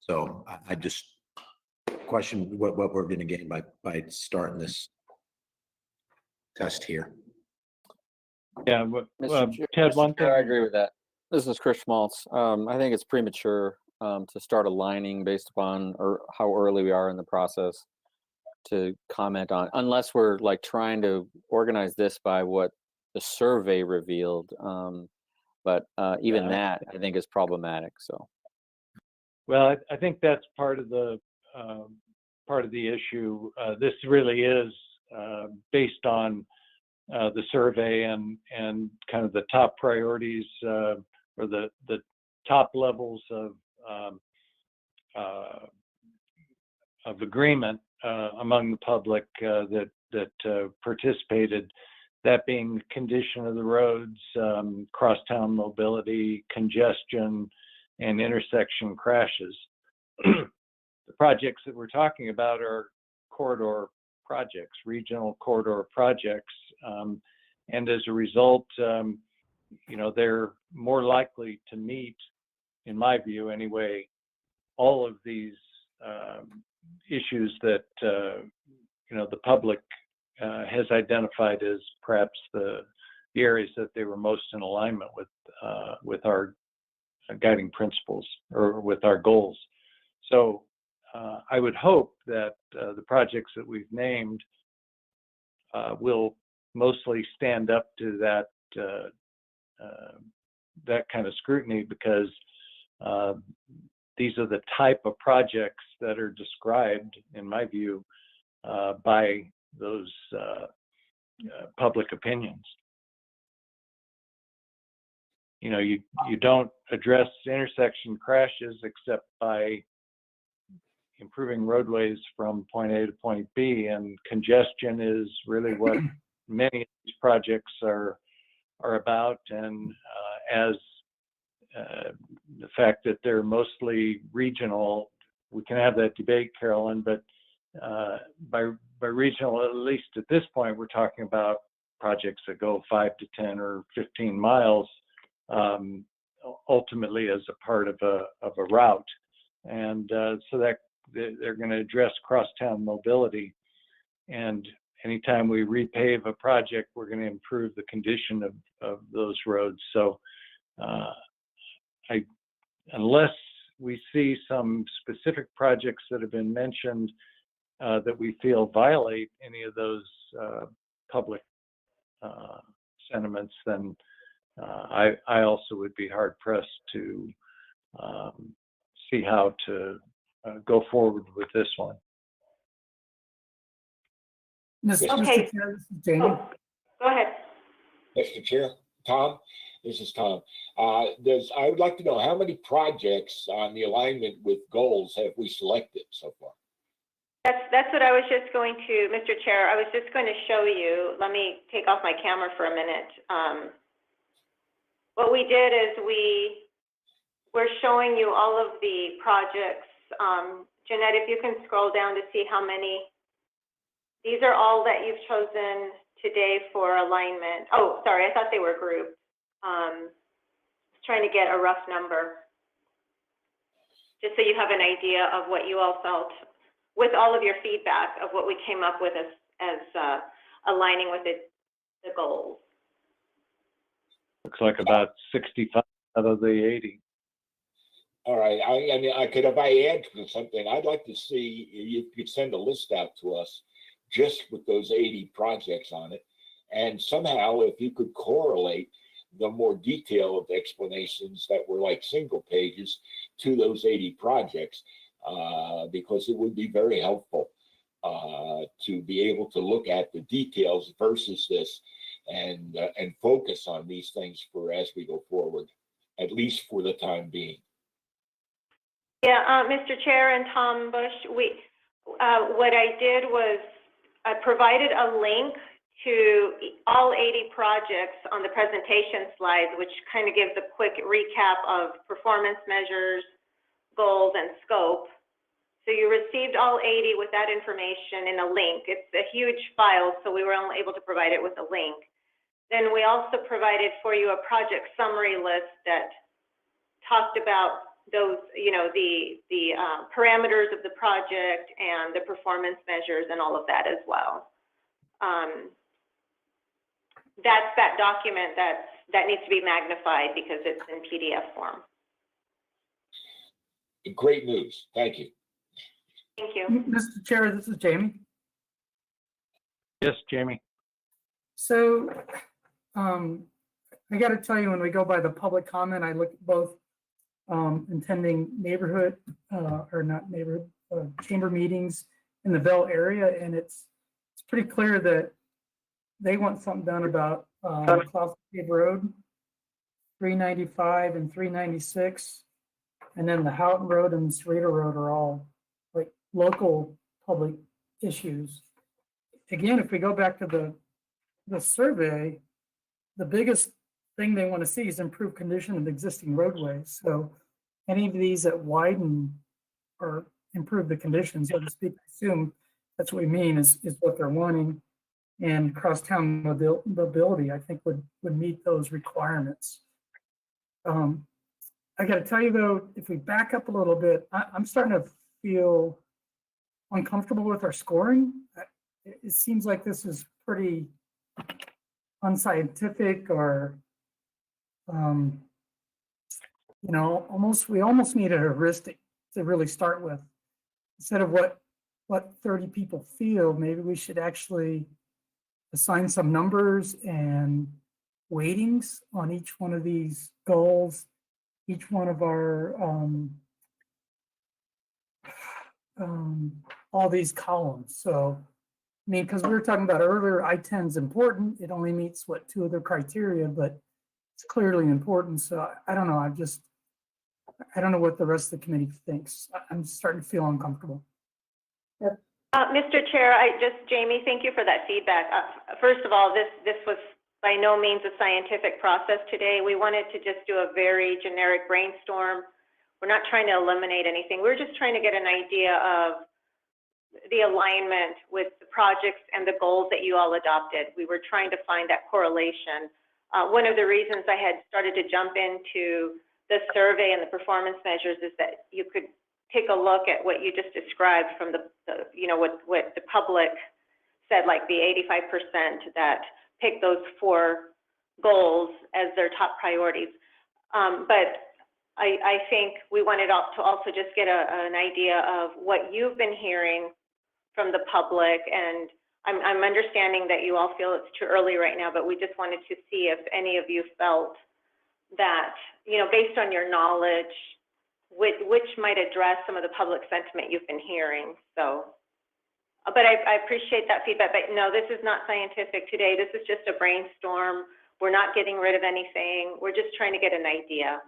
Speaker 11: So I just question what we're going to gain by starting this test here.
Speaker 1: Yeah,
Speaker 14: Ted,
Speaker 1: one thing.
Speaker 14: I agree with that. This is Chris Schmaltz. I think it's premature to start aligning based upon or how early we are in the process to comment on, unless we're like trying to organize this by what the survey revealed. But even that, I think, is problematic. So,
Speaker 1: well, I think that's part of the issue. This really is based on the survey and kind of the top priorities or the top levels of agreement among the public that participated. That being condition of the roads, crosstown mobility, congestion, and intersection crashes. The projects that we're talking about are corridor projects, regional corridor projects, and as a result, they're more likely to meet, in my view anyway, all of these issues that the public has identified as perhaps the areas that they were most in alignment with our guiding principles or with our goals. So I would hope that the projects that we've named will mostly stand up to that kind of scrutiny, because these are the type of projects that are described, in my view, by those public opinions. You don't address intersection crashes except by improving roadways from point A to point B, and congestion is really what many of these projects are about. And as the fact that they're mostly regional, we can have that debate, Carolyn, but by regional, at least at this point, we're talking about projects that go 5 to 10 or 15 miles, ultimately as a part of a route. And so that they're going to address crosstown mobility. And anytime we repave a project, we're going to improve the condition of those roads. So unless we see some specific projects that have been mentioned that we feel violate any of those public sentiments, then I also would be hard pressed to see how to go forward with this one.
Speaker 5: Okay.
Speaker 17: Mr. Chair, this is Jamie.
Speaker 5: Go ahead.
Speaker 17: Mr. Chair, Tom, this is Tom. I would like to know how many projects on the alignment with goals have we selected so far?
Speaker 5: That's what I was just going to, Mr. Chair, I was just going to show you. Let me take off my camera for a minute. What we did is we're showing you all of the projects. Jeanette, if you can scroll down to see how many. These are all that you've chosen today for alignment. Oh, sorry, I thought they were grouped. Trying to get a rough number, just so you have an idea of what you all felt with all of your feedback of what we came up with as aligning with the goals.
Speaker 1: Looks like about 65 out of the 80.
Speaker 17: All right. I mean, if I add to something, I'd like to see if you could send a list out to us just with those 80 projects on it. And somehow, if you could correlate the more detailed explanations that were like single pages to those 80 projects, because it would be very helpful to be able to look at the details versus this and focus on these things for as we go forward, at least for the time being.
Speaker 5: Yeah, Mr. Chair and Tom Bush, What I did was I provided a link to all 80 projects on the presentation slides, which kind of gives a quick recap of performance measures, goals, and scope. So you received all 80 with that information in a link. It's a huge file, so we were only able to provide it with a link. Then we also provided for you a project summary list that talked about those, you know, the parameters of the project and the performance measures and all of that as well. That's that document that needs to be magnified because it's in PDF form.
Speaker 17: Great news. Thank you.
Speaker 5: Thank you.
Speaker 6: Mr. Chair, this is Jamie.
Speaker 1: Yes, Jamie.
Speaker 6: So I got to tell you, when we go by the public comment, I look at both intending neighborhood or not neighborhood chamber meetings in the Bell area, and it's pretty clear that they want something done about Cloud Cave Road, 395 and 396, and then the Houghton Road and Cerrito Road are all like local public issues. Again, if we go back to the survey, the biggest thing they want to see is improved condition of existing roadways. So any of these that widen or improve the conditions, so to speak, I assume that's what we mean is what they're wanting. And crosstown mobility, I think, would meet those requirements. I got to tell you though, if we back up a little bit, I'm starting to feel uncomfortable with our scoring. It seems like this is pretty unscientific, or you know, we almost need a heuristic to really start with. Instead of what 30 people feel, maybe we should actually assign some numbers and weightings on each one of these goals, each one of our all these columns. So I mean, because we were talking about earlier, I-10 is important. It only meets what 2 other criteria, but it's clearly important. So I don't know. I don't know what the rest of the committee thinks. I'm starting to feel uncomfortable.
Speaker 4: Yep.
Speaker 5: Mr. Chair, Jamie, thank you for that feedback. First of all, this was by no means a scientific process today. We wanted to just do a very generic brainstorm. We're not trying to eliminate anything. We're just trying to get an idea of the alignment with the projects and the goals that you all adopted. We were trying to find that correlation. One of the reasons I had started to jump into the survey and the performance measures is that you could take a look at what you just described from the you know, what the public said, like the 85% that pick those 4 goals as their top priorities. But I think we wanted to also just get an idea of what you've been hearing from the public, and I'm understanding that you all feel it's too early right now, but we just wanted to see if any of you felt that, you know, based on your knowledge, which might address some of the public sentiment you've been hearing. So, but I appreciate that feedback, but no, this is not scientific today. This is just a brainstorm. We're not getting rid of anything. We're just trying to get an idea.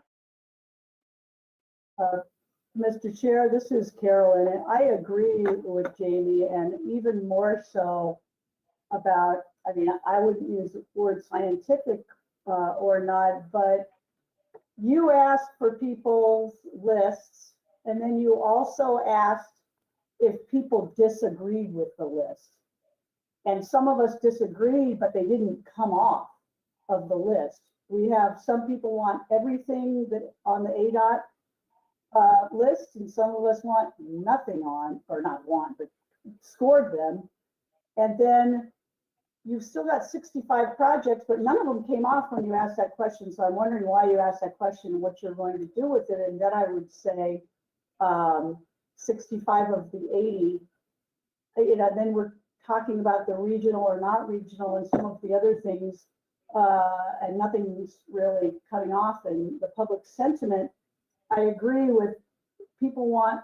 Speaker 4: Mr. Chair, this is Carolyn, and I agree with Jamie, and even more so about, I mean, I wouldn't use the word scientific or not, but you asked for people's lists, and then you also asked if people disagreed with the list. And some of us disagreed, but they didn't come off of the list. We have some people want everything that on the ADOT list, and some of us want nothing on, or not want, but scored them. And then you've still got 65 projects, but none of them came off when you asked that question. So I'm wondering why you asked that question and what you're going to do with it. And then I would say 65 of the 80, you know, then we're talking about the regional or not regional and some of the other things, and nothing's really coming off. And the public sentiment, I agree with, people want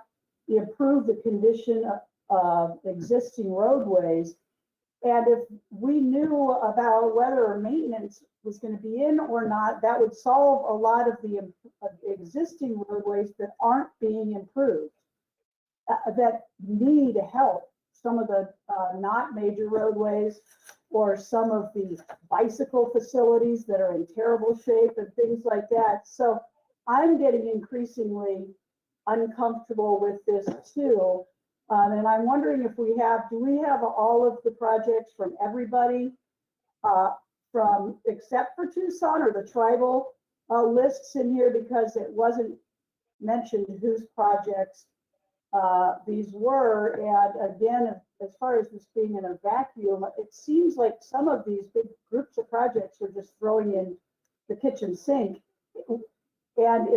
Speaker 4: to improve the condition of existing roadways. And if we knew about whether maintenance was going to be in or not, that would solve a lot of the existing roadways that aren't being improved. that need help. Some of the not major roadways, or some of the bicycle facilities that are in terrible shape and things like that. So I'm getting increasingly uncomfortable with this too. And I'm wondering if do we have all of the projects from everybody, except for Tucson, or the tribal lists in here, because it wasn't mentioned whose projects these were. And again, as far as this being in a vacuum, it seems like some of these big groups of projects are just throwing in the kitchen sink. And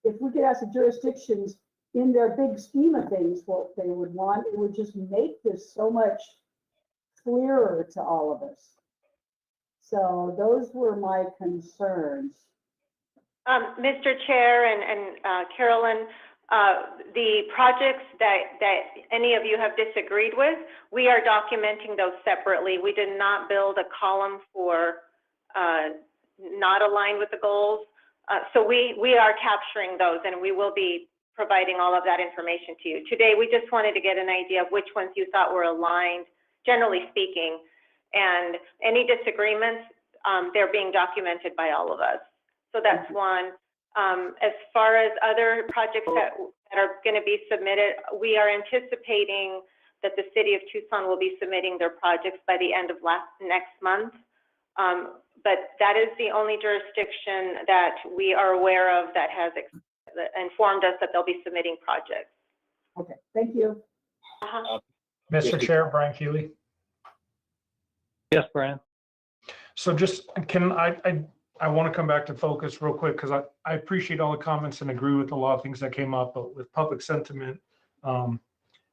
Speaker 4: if we could ask the jurisdictions in their big scheme of things what they would want, it would just make this so much clearer to all of us. So those were my concerns.
Speaker 5: Mr. Chair and Carolyn, the projects that any of you have disagreed with, we are documenting those separately. We did not build a column for not aligned with the goals. So we are capturing those, and we will be providing all of that information to you. Today, we just wanted to get an idea of which ones you thought were aligned, generally speaking, and any disagreements, they're being documented by all of us. So that's one. As far as other projects that are going to be submitted, we are anticipating that the city of Tucson will be submitting their projects by the end of next month. But that is the only jurisdiction that we are aware of that has informed us that they'll be submitting projects.
Speaker 4: Okay, thank you.
Speaker 2: Mr. Chair, Brian Keeley.
Speaker 1: Yes, Brian.
Speaker 2: So just, I want to come back to focus real quick, because I appreciate all the comments and agree with a lot of things that came up, but with public sentiment,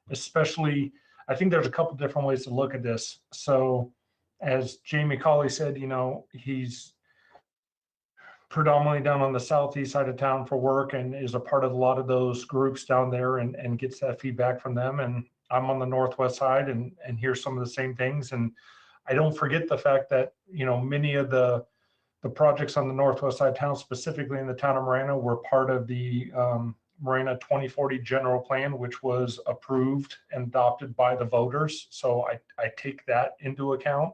Speaker 2: especially, I think there's a couple different ways to look at this. So as Jamie Colley said, he's predominantly down on the southeast side of town for work and is a part of a lot of those groups down there and gets that feedback from them. And I'm on the northwest side and hear some of the same things. And I don't forget the fact that, many of the projects on the northwest side of town, specifically in the town of Marana, were part of the Marana 2040 general plan, which was approved and adopted by the voters. So I take that into account.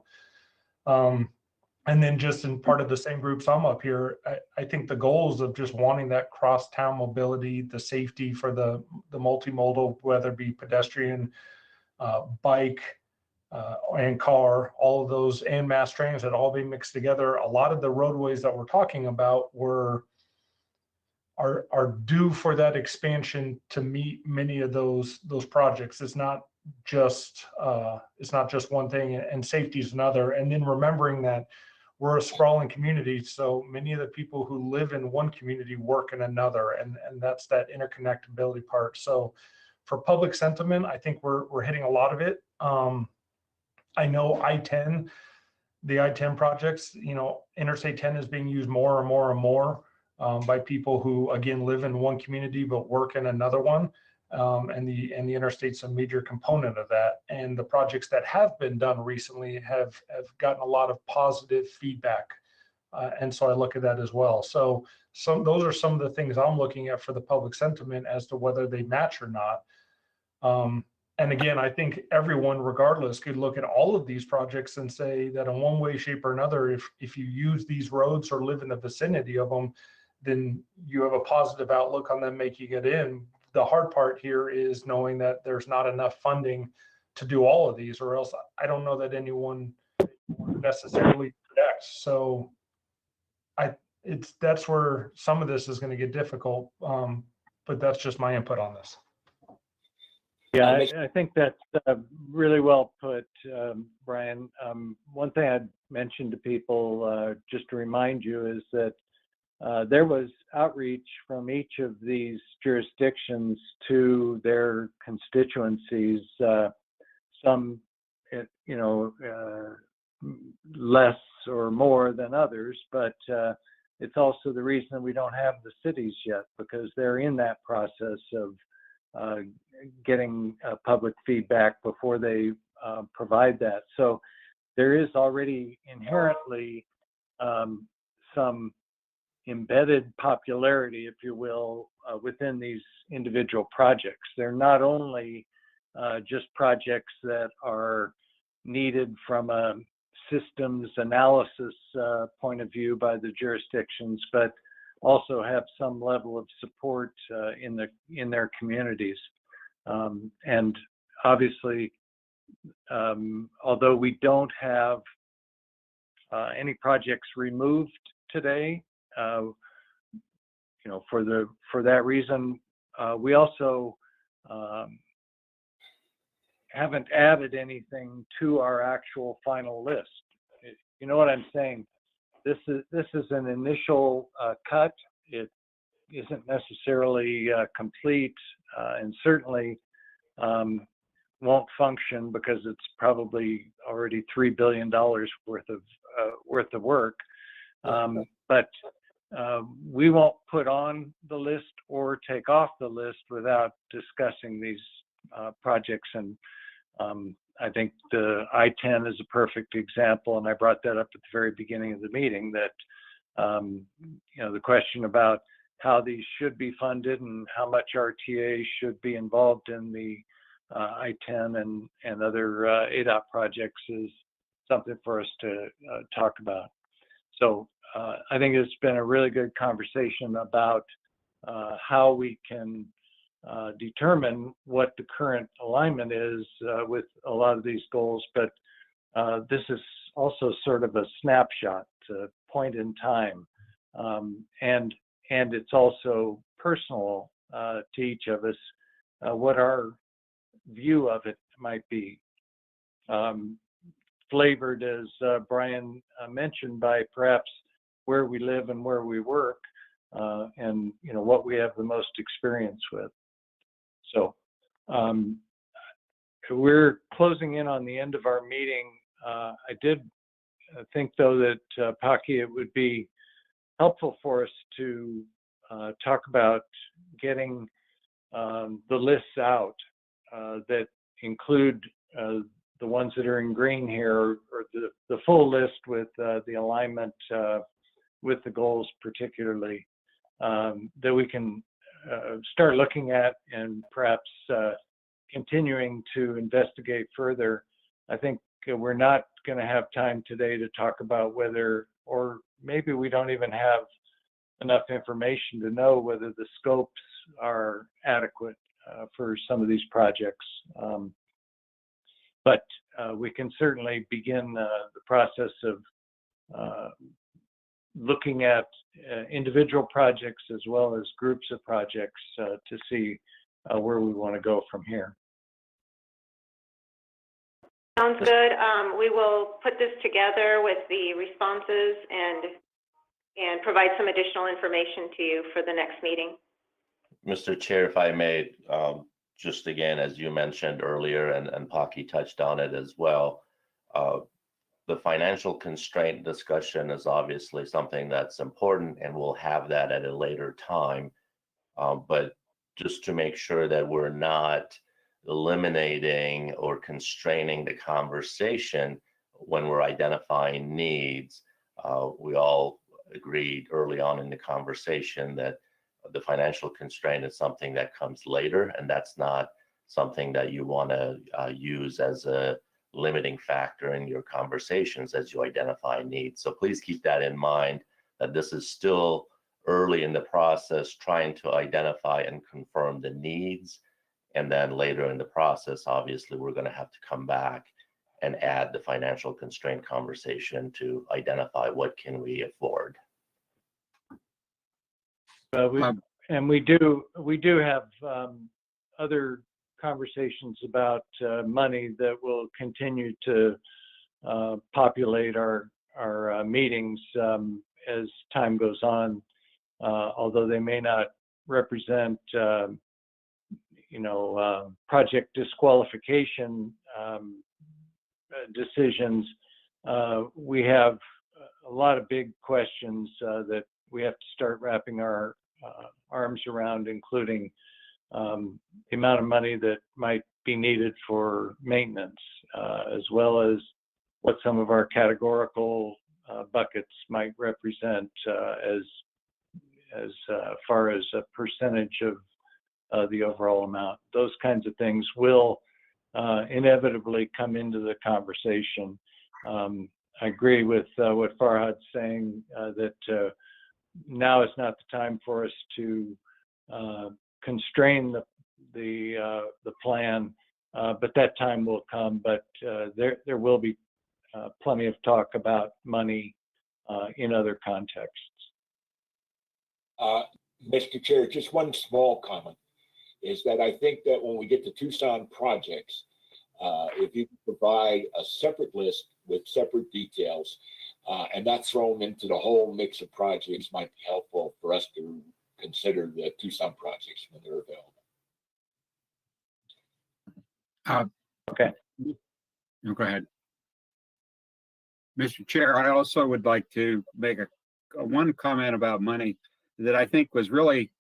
Speaker 2: And then just in part of the same groups I'm up here, I think the goals of just wanting that cross-town mobility, the safety for the multimodal, whether it be pedestrian, bike, and car, all of those, and mass transit all being mixed together. A lot of the roadways that we're talking about are due for that expansion to meet many of those projects. It's not just one thing, and safety is another. And then remembering that we're a sprawling community, so many of the people who live in one community work in another, and that's that interconnectability part. So for public sentiment, I think we're hitting a lot of it. I know the I-10 projects, Interstate 10 is being used more and more and more by people who, again, live in one community but work in another one. And the interstate's a major component of that. And the projects that have been done recently have gotten a lot of positive feedback. And so I look at that as well. So those are some of the things I'm looking at for the public sentiment as to whether they match or not. And again, I think everyone, regardless, could look at all of these projects and say that in one way, shape, or another, if you use these roads or live in the vicinity of them, then you have a positive outlook on them making it in. The hard part here is knowing that there's not enough funding to do all of these, or else I don't know that anyone necessarily projects. So that's where some of this is going to get difficult. But that's just my input on this.
Speaker 1: Yeah, I think that's really well put, Brian. One thing I'd mention to people, just to remind you, is that there was outreach from each of these jurisdictions to their constituencies, some, less or more than others, but it's also the reason we don't have the cities yet, because they're in that process of getting public feedback before they provide that. So there is already inherently some embedded popularity, if you will, within these individual projects. They're not only just projects that are needed from a systems analysis point of view by the jurisdictions, but also have some level of support in their communities. And obviously, although we don't have any projects removed today, for that reason, we also haven't added anything to our actual final list. You know what I'm saying? This is an initial cut. It isn't necessarily complete, and certainly won't function because it's probably already $3 billion worth of work. But we won't put on the list or take off the list without discussing these projects. And I think the I-10 is a perfect example, and I brought that up at the very beginning of the meeting, that the question about how these should be funded and how much RTA should be involved in the I-10 and other ADOT projects is something for us to talk about. So I think it's been a really good conversation about how we can determine what the current alignment is with a lot of these goals, but this is also sort of a snapshot, point in time, and it's also personal to each of us what our view of it might be, flavored, as Brian mentioned, by perhaps where we live and where we work, and what we have the most experience with. So we're closing in on the end of our meeting. I did think, though, that Paki, it would be helpful for us to talk about getting the lists out that include the ones that are in green here, or the full list with the alignment with the goals particularly, that we can start looking at and perhaps continuing to investigate further. I think we're not going to have time today to talk about whether, or maybe we don't even have enough information to know whether the scopes are adequate for some of these projects. But we can certainly begin the process of looking at individual projects as well as groups of projects to see where we want to go from here.
Speaker 5: Sounds good. We will put this together with the responses and provide some additional information to you for the next meeting.
Speaker 16: Mr. Chair, if I may, just again, as you mentioned earlier, and Paki touched on it as well, the financial constraint discussion is obviously something that's important, and we'll have that at a later time. But just to make sure that we're not eliminating or constraining the conversation when we're identifying needs, we all agreed early on in the conversation that the financial constraint is something that comes later, and that's not something that you want to use as a limiting factor in your conversations as you identify needs. So please keep that in mind, that this is still early in the process, trying to identify and confirm the needs. And then later in the process, obviously, we're going to have to come back and add the financial constraint conversation to identify what can we afford.
Speaker 1: We do have other conversations about money that will continue to populate our meetings as time goes on, although they may not represent project disqualification decisions. We have a lot of big questions that we have to start wrapping our arms around, including the amount of money that might be needed for maintenance, as well as what some of our categorical buckets might represent as as far as a percentage of the overall amount. Those kinds of things will inevitably come into the conversation. I agree with what Farhad's saying, that now is not the time for us to constrain the plan, but that time will come. But there will be plenty of talk about money in other contexts.
Speaker 17: Mr. Chair, just one small comment is that I think that when we get to Tucson projects, if you provide a separate list with separate details and not thrown into the whole mix of projects might be helpful for us to consider the Tucson projects when they're available.
Speaker 1: Okay.
Speaker 3: No, go ahead. Mr. Chair, I also would like to make a one comment about money that I think was really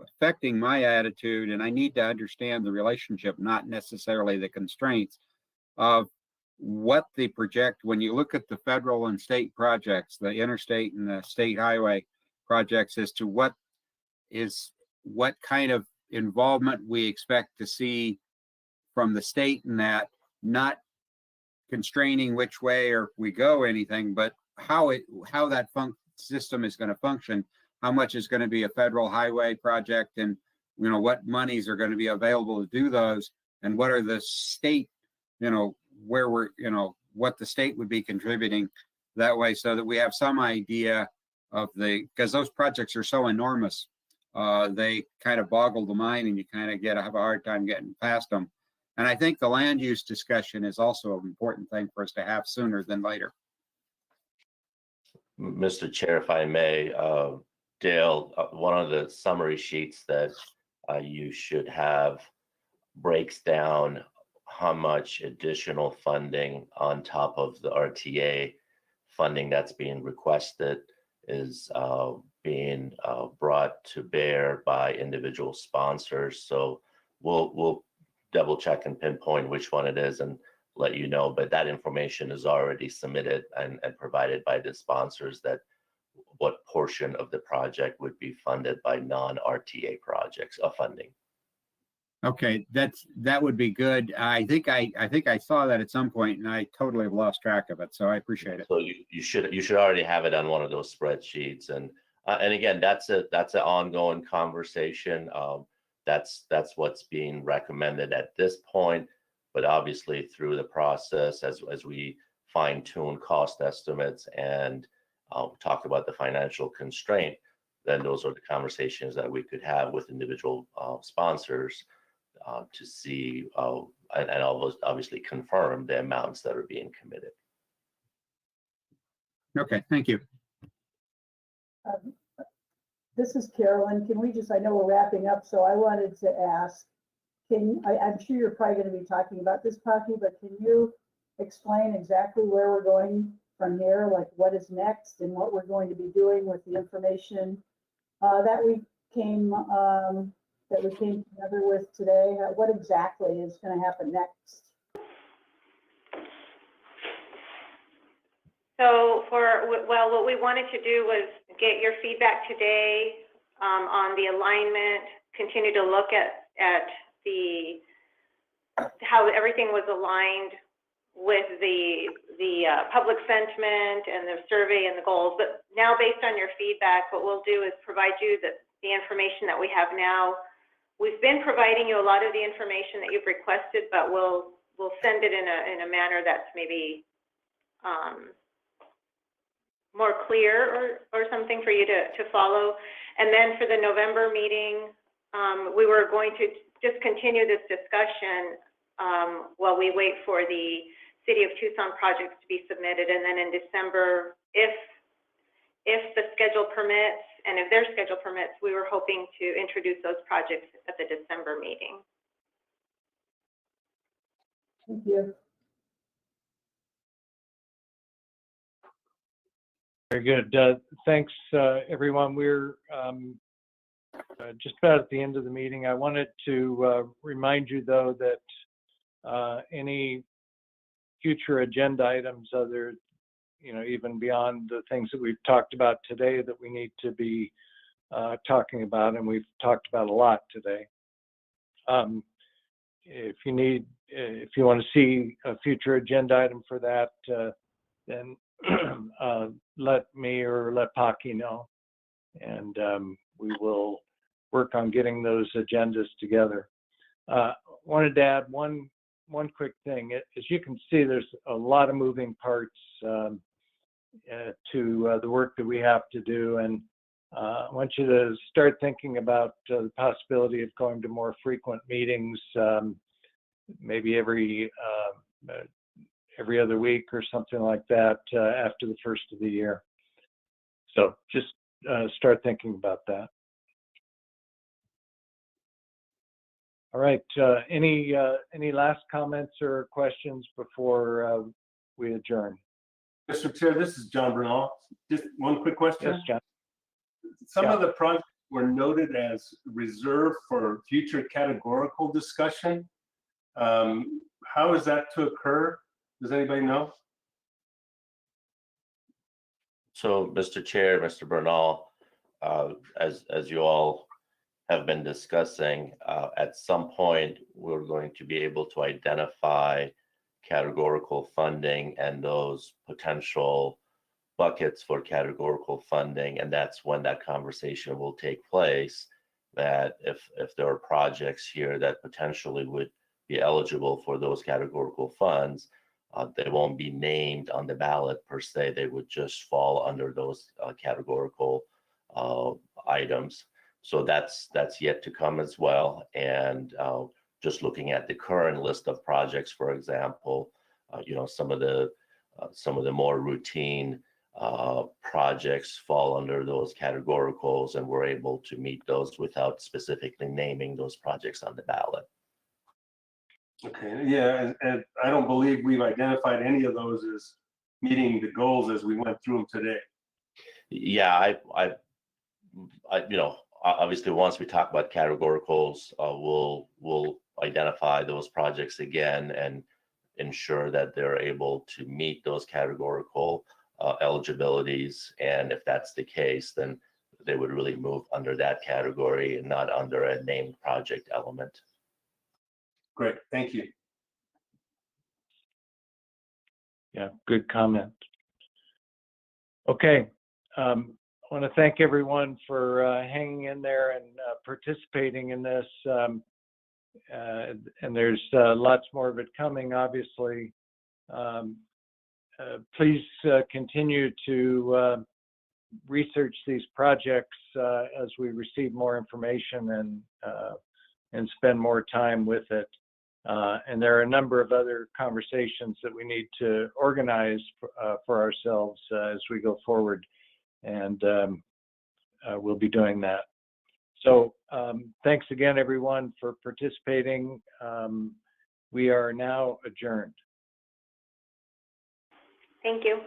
Speaker 3: affecting my attitude, and I need to understand the relationship, not necessarily the constraints of what the project. When you look at the federal and state projects, the interstate and the state highway projects, as to what kind of involvement we expect to see from the state in that, not constraining which way or we go anything, but how that system is going to function, how much is going to be a federal highway project, and what monies are going to be available to do those, and what are the state, where we're, what the state would be contributing that way, so that we have some idea of because those projects are so enormous, they kind of boggle the mind, and you kind of have a hard time getting past them. And I think the land use discussion is also an important thing for us to have sooner than later.
Speaker 16: Mr. Chair, if I may, Dale, one of the summary sheets that you should have breaks down how much additional funding on top of the RTA funding that's being requested is being brought to bear by individual sponsors. So we'll double check and pinpoint which one it is and let you know, but that information is already submitted and provided by the sponsors, that what portion of the project would be funded by non-RTA projects of funding.
Speaker 3: Okay, that would be good. I think I saw that at some point, and I totally have lost track of it. So I appreciate it.
Speaker 16: So you should already have it on one of those spreadsheets, and again, that's an ongoing conversation. That's what's being recommended at this point. But obviously, through the process, as we fine tune cost estimates and talk about the financial constraint, then those are the conversations that we could have with individual sponsors to see and obviously confirm the amounts that are being committed.
Speaker 3: Okay, thank you.
Speaker 4: This is Carolyn. Can we just, I know we're wrapping up, so I wanted to ask, I'm sure you're probably going to be talking about this, Paki, but can you explain exactly where we're going from here, like what is next and what we're going to be doing with the information that we came together with today? What exactly is going to happen next?
Speaker 5: So what we wanted to do was get your feedback today on the alignment, continue to look at how everything was aligned with the public sentiment and the survey and the goals. But now, based on your feedback, what we'll do is provide you the information that we have now. We've been providing you a lot of the information that you've requested, but we'll send it in a manner that's maybe more clear or something for you to follow. And then for the November meeting, we were going to just continue this discussion while we wait for the City of Tucson projects to be submitted. And then in December, if the schedule permits, and if their schedule permits, we were hoping to introduce those projects at the December meeting.
Speaker 4: Thank you.
Speaker 1: Very good. Thanks, everyone. We're just about at the end of the meeting. I wanted to remind you, though, that any future agenda items other even beyond the things that we've talked about today that we need to be talking about, and we've talked about a lot today. If you want to see a future agenda item for that, then let me or let Paki know, and we will work on getting those agendas together. Wanted to add one quick thing. As you can see, there's a lot of moving parts to the work that we have to do, and I want you to start thinking about the possibility of going to more frequent meetings, maybe every other week or something like that after the first of the year. So just start thinking about that. All right. Any last comments or questions before we adjourn?
Speaker 21: Mr. Chair, this is John Bernal. Just one quick question.
Speaker 1: Yes, John.
Speaker 21: Some of the projects were noted as reserved for future categorical discussion. How is that to occur? Does anybody know?
Speaker 16: So, Mr. Chair, Mr. Bernal, as you all have been discussing, at some point, we're going to be able to identify categorical funding and those potential buckets for categorical funding. And that's when that conversation will take place, that if there are projects here that potentially would be eligible for those categorical funds, they won't be named on the ballot per se. They would just fall under those categorical items. So that's yet to come as well. And just looking at the current list of projects, for example, some of the more routine projects fall under those categoricals, and we're able to meet those without specifically naming those projects on the ballot.
Speaker 21: Okay, yeah, and I don't believe we've identified any of those as meeting the goals as we went through them today.
Speaker 16: Yeah, obviously, once we talk about categoricals, we'll identify those projects again and ensure that they're able to meet those categorical eligibilities. And if that's the case, then they would really move under that category and not under a named project element.
Speaker 21: Great, thank you.
Speaker 1: Yeah, good comment. Okay. I want to thank everyone for hanging in there and participating in this. And there's lots more of it coming, obviously. Please continue to research these projects as we receive more information and spend more time with it. And there are a number of other conversations that we need to organize for ourselves as we go forward. And we'll be doing that. So thanks again, everyone, for participating. We are now adjourned.
Speaker 5: Thank you.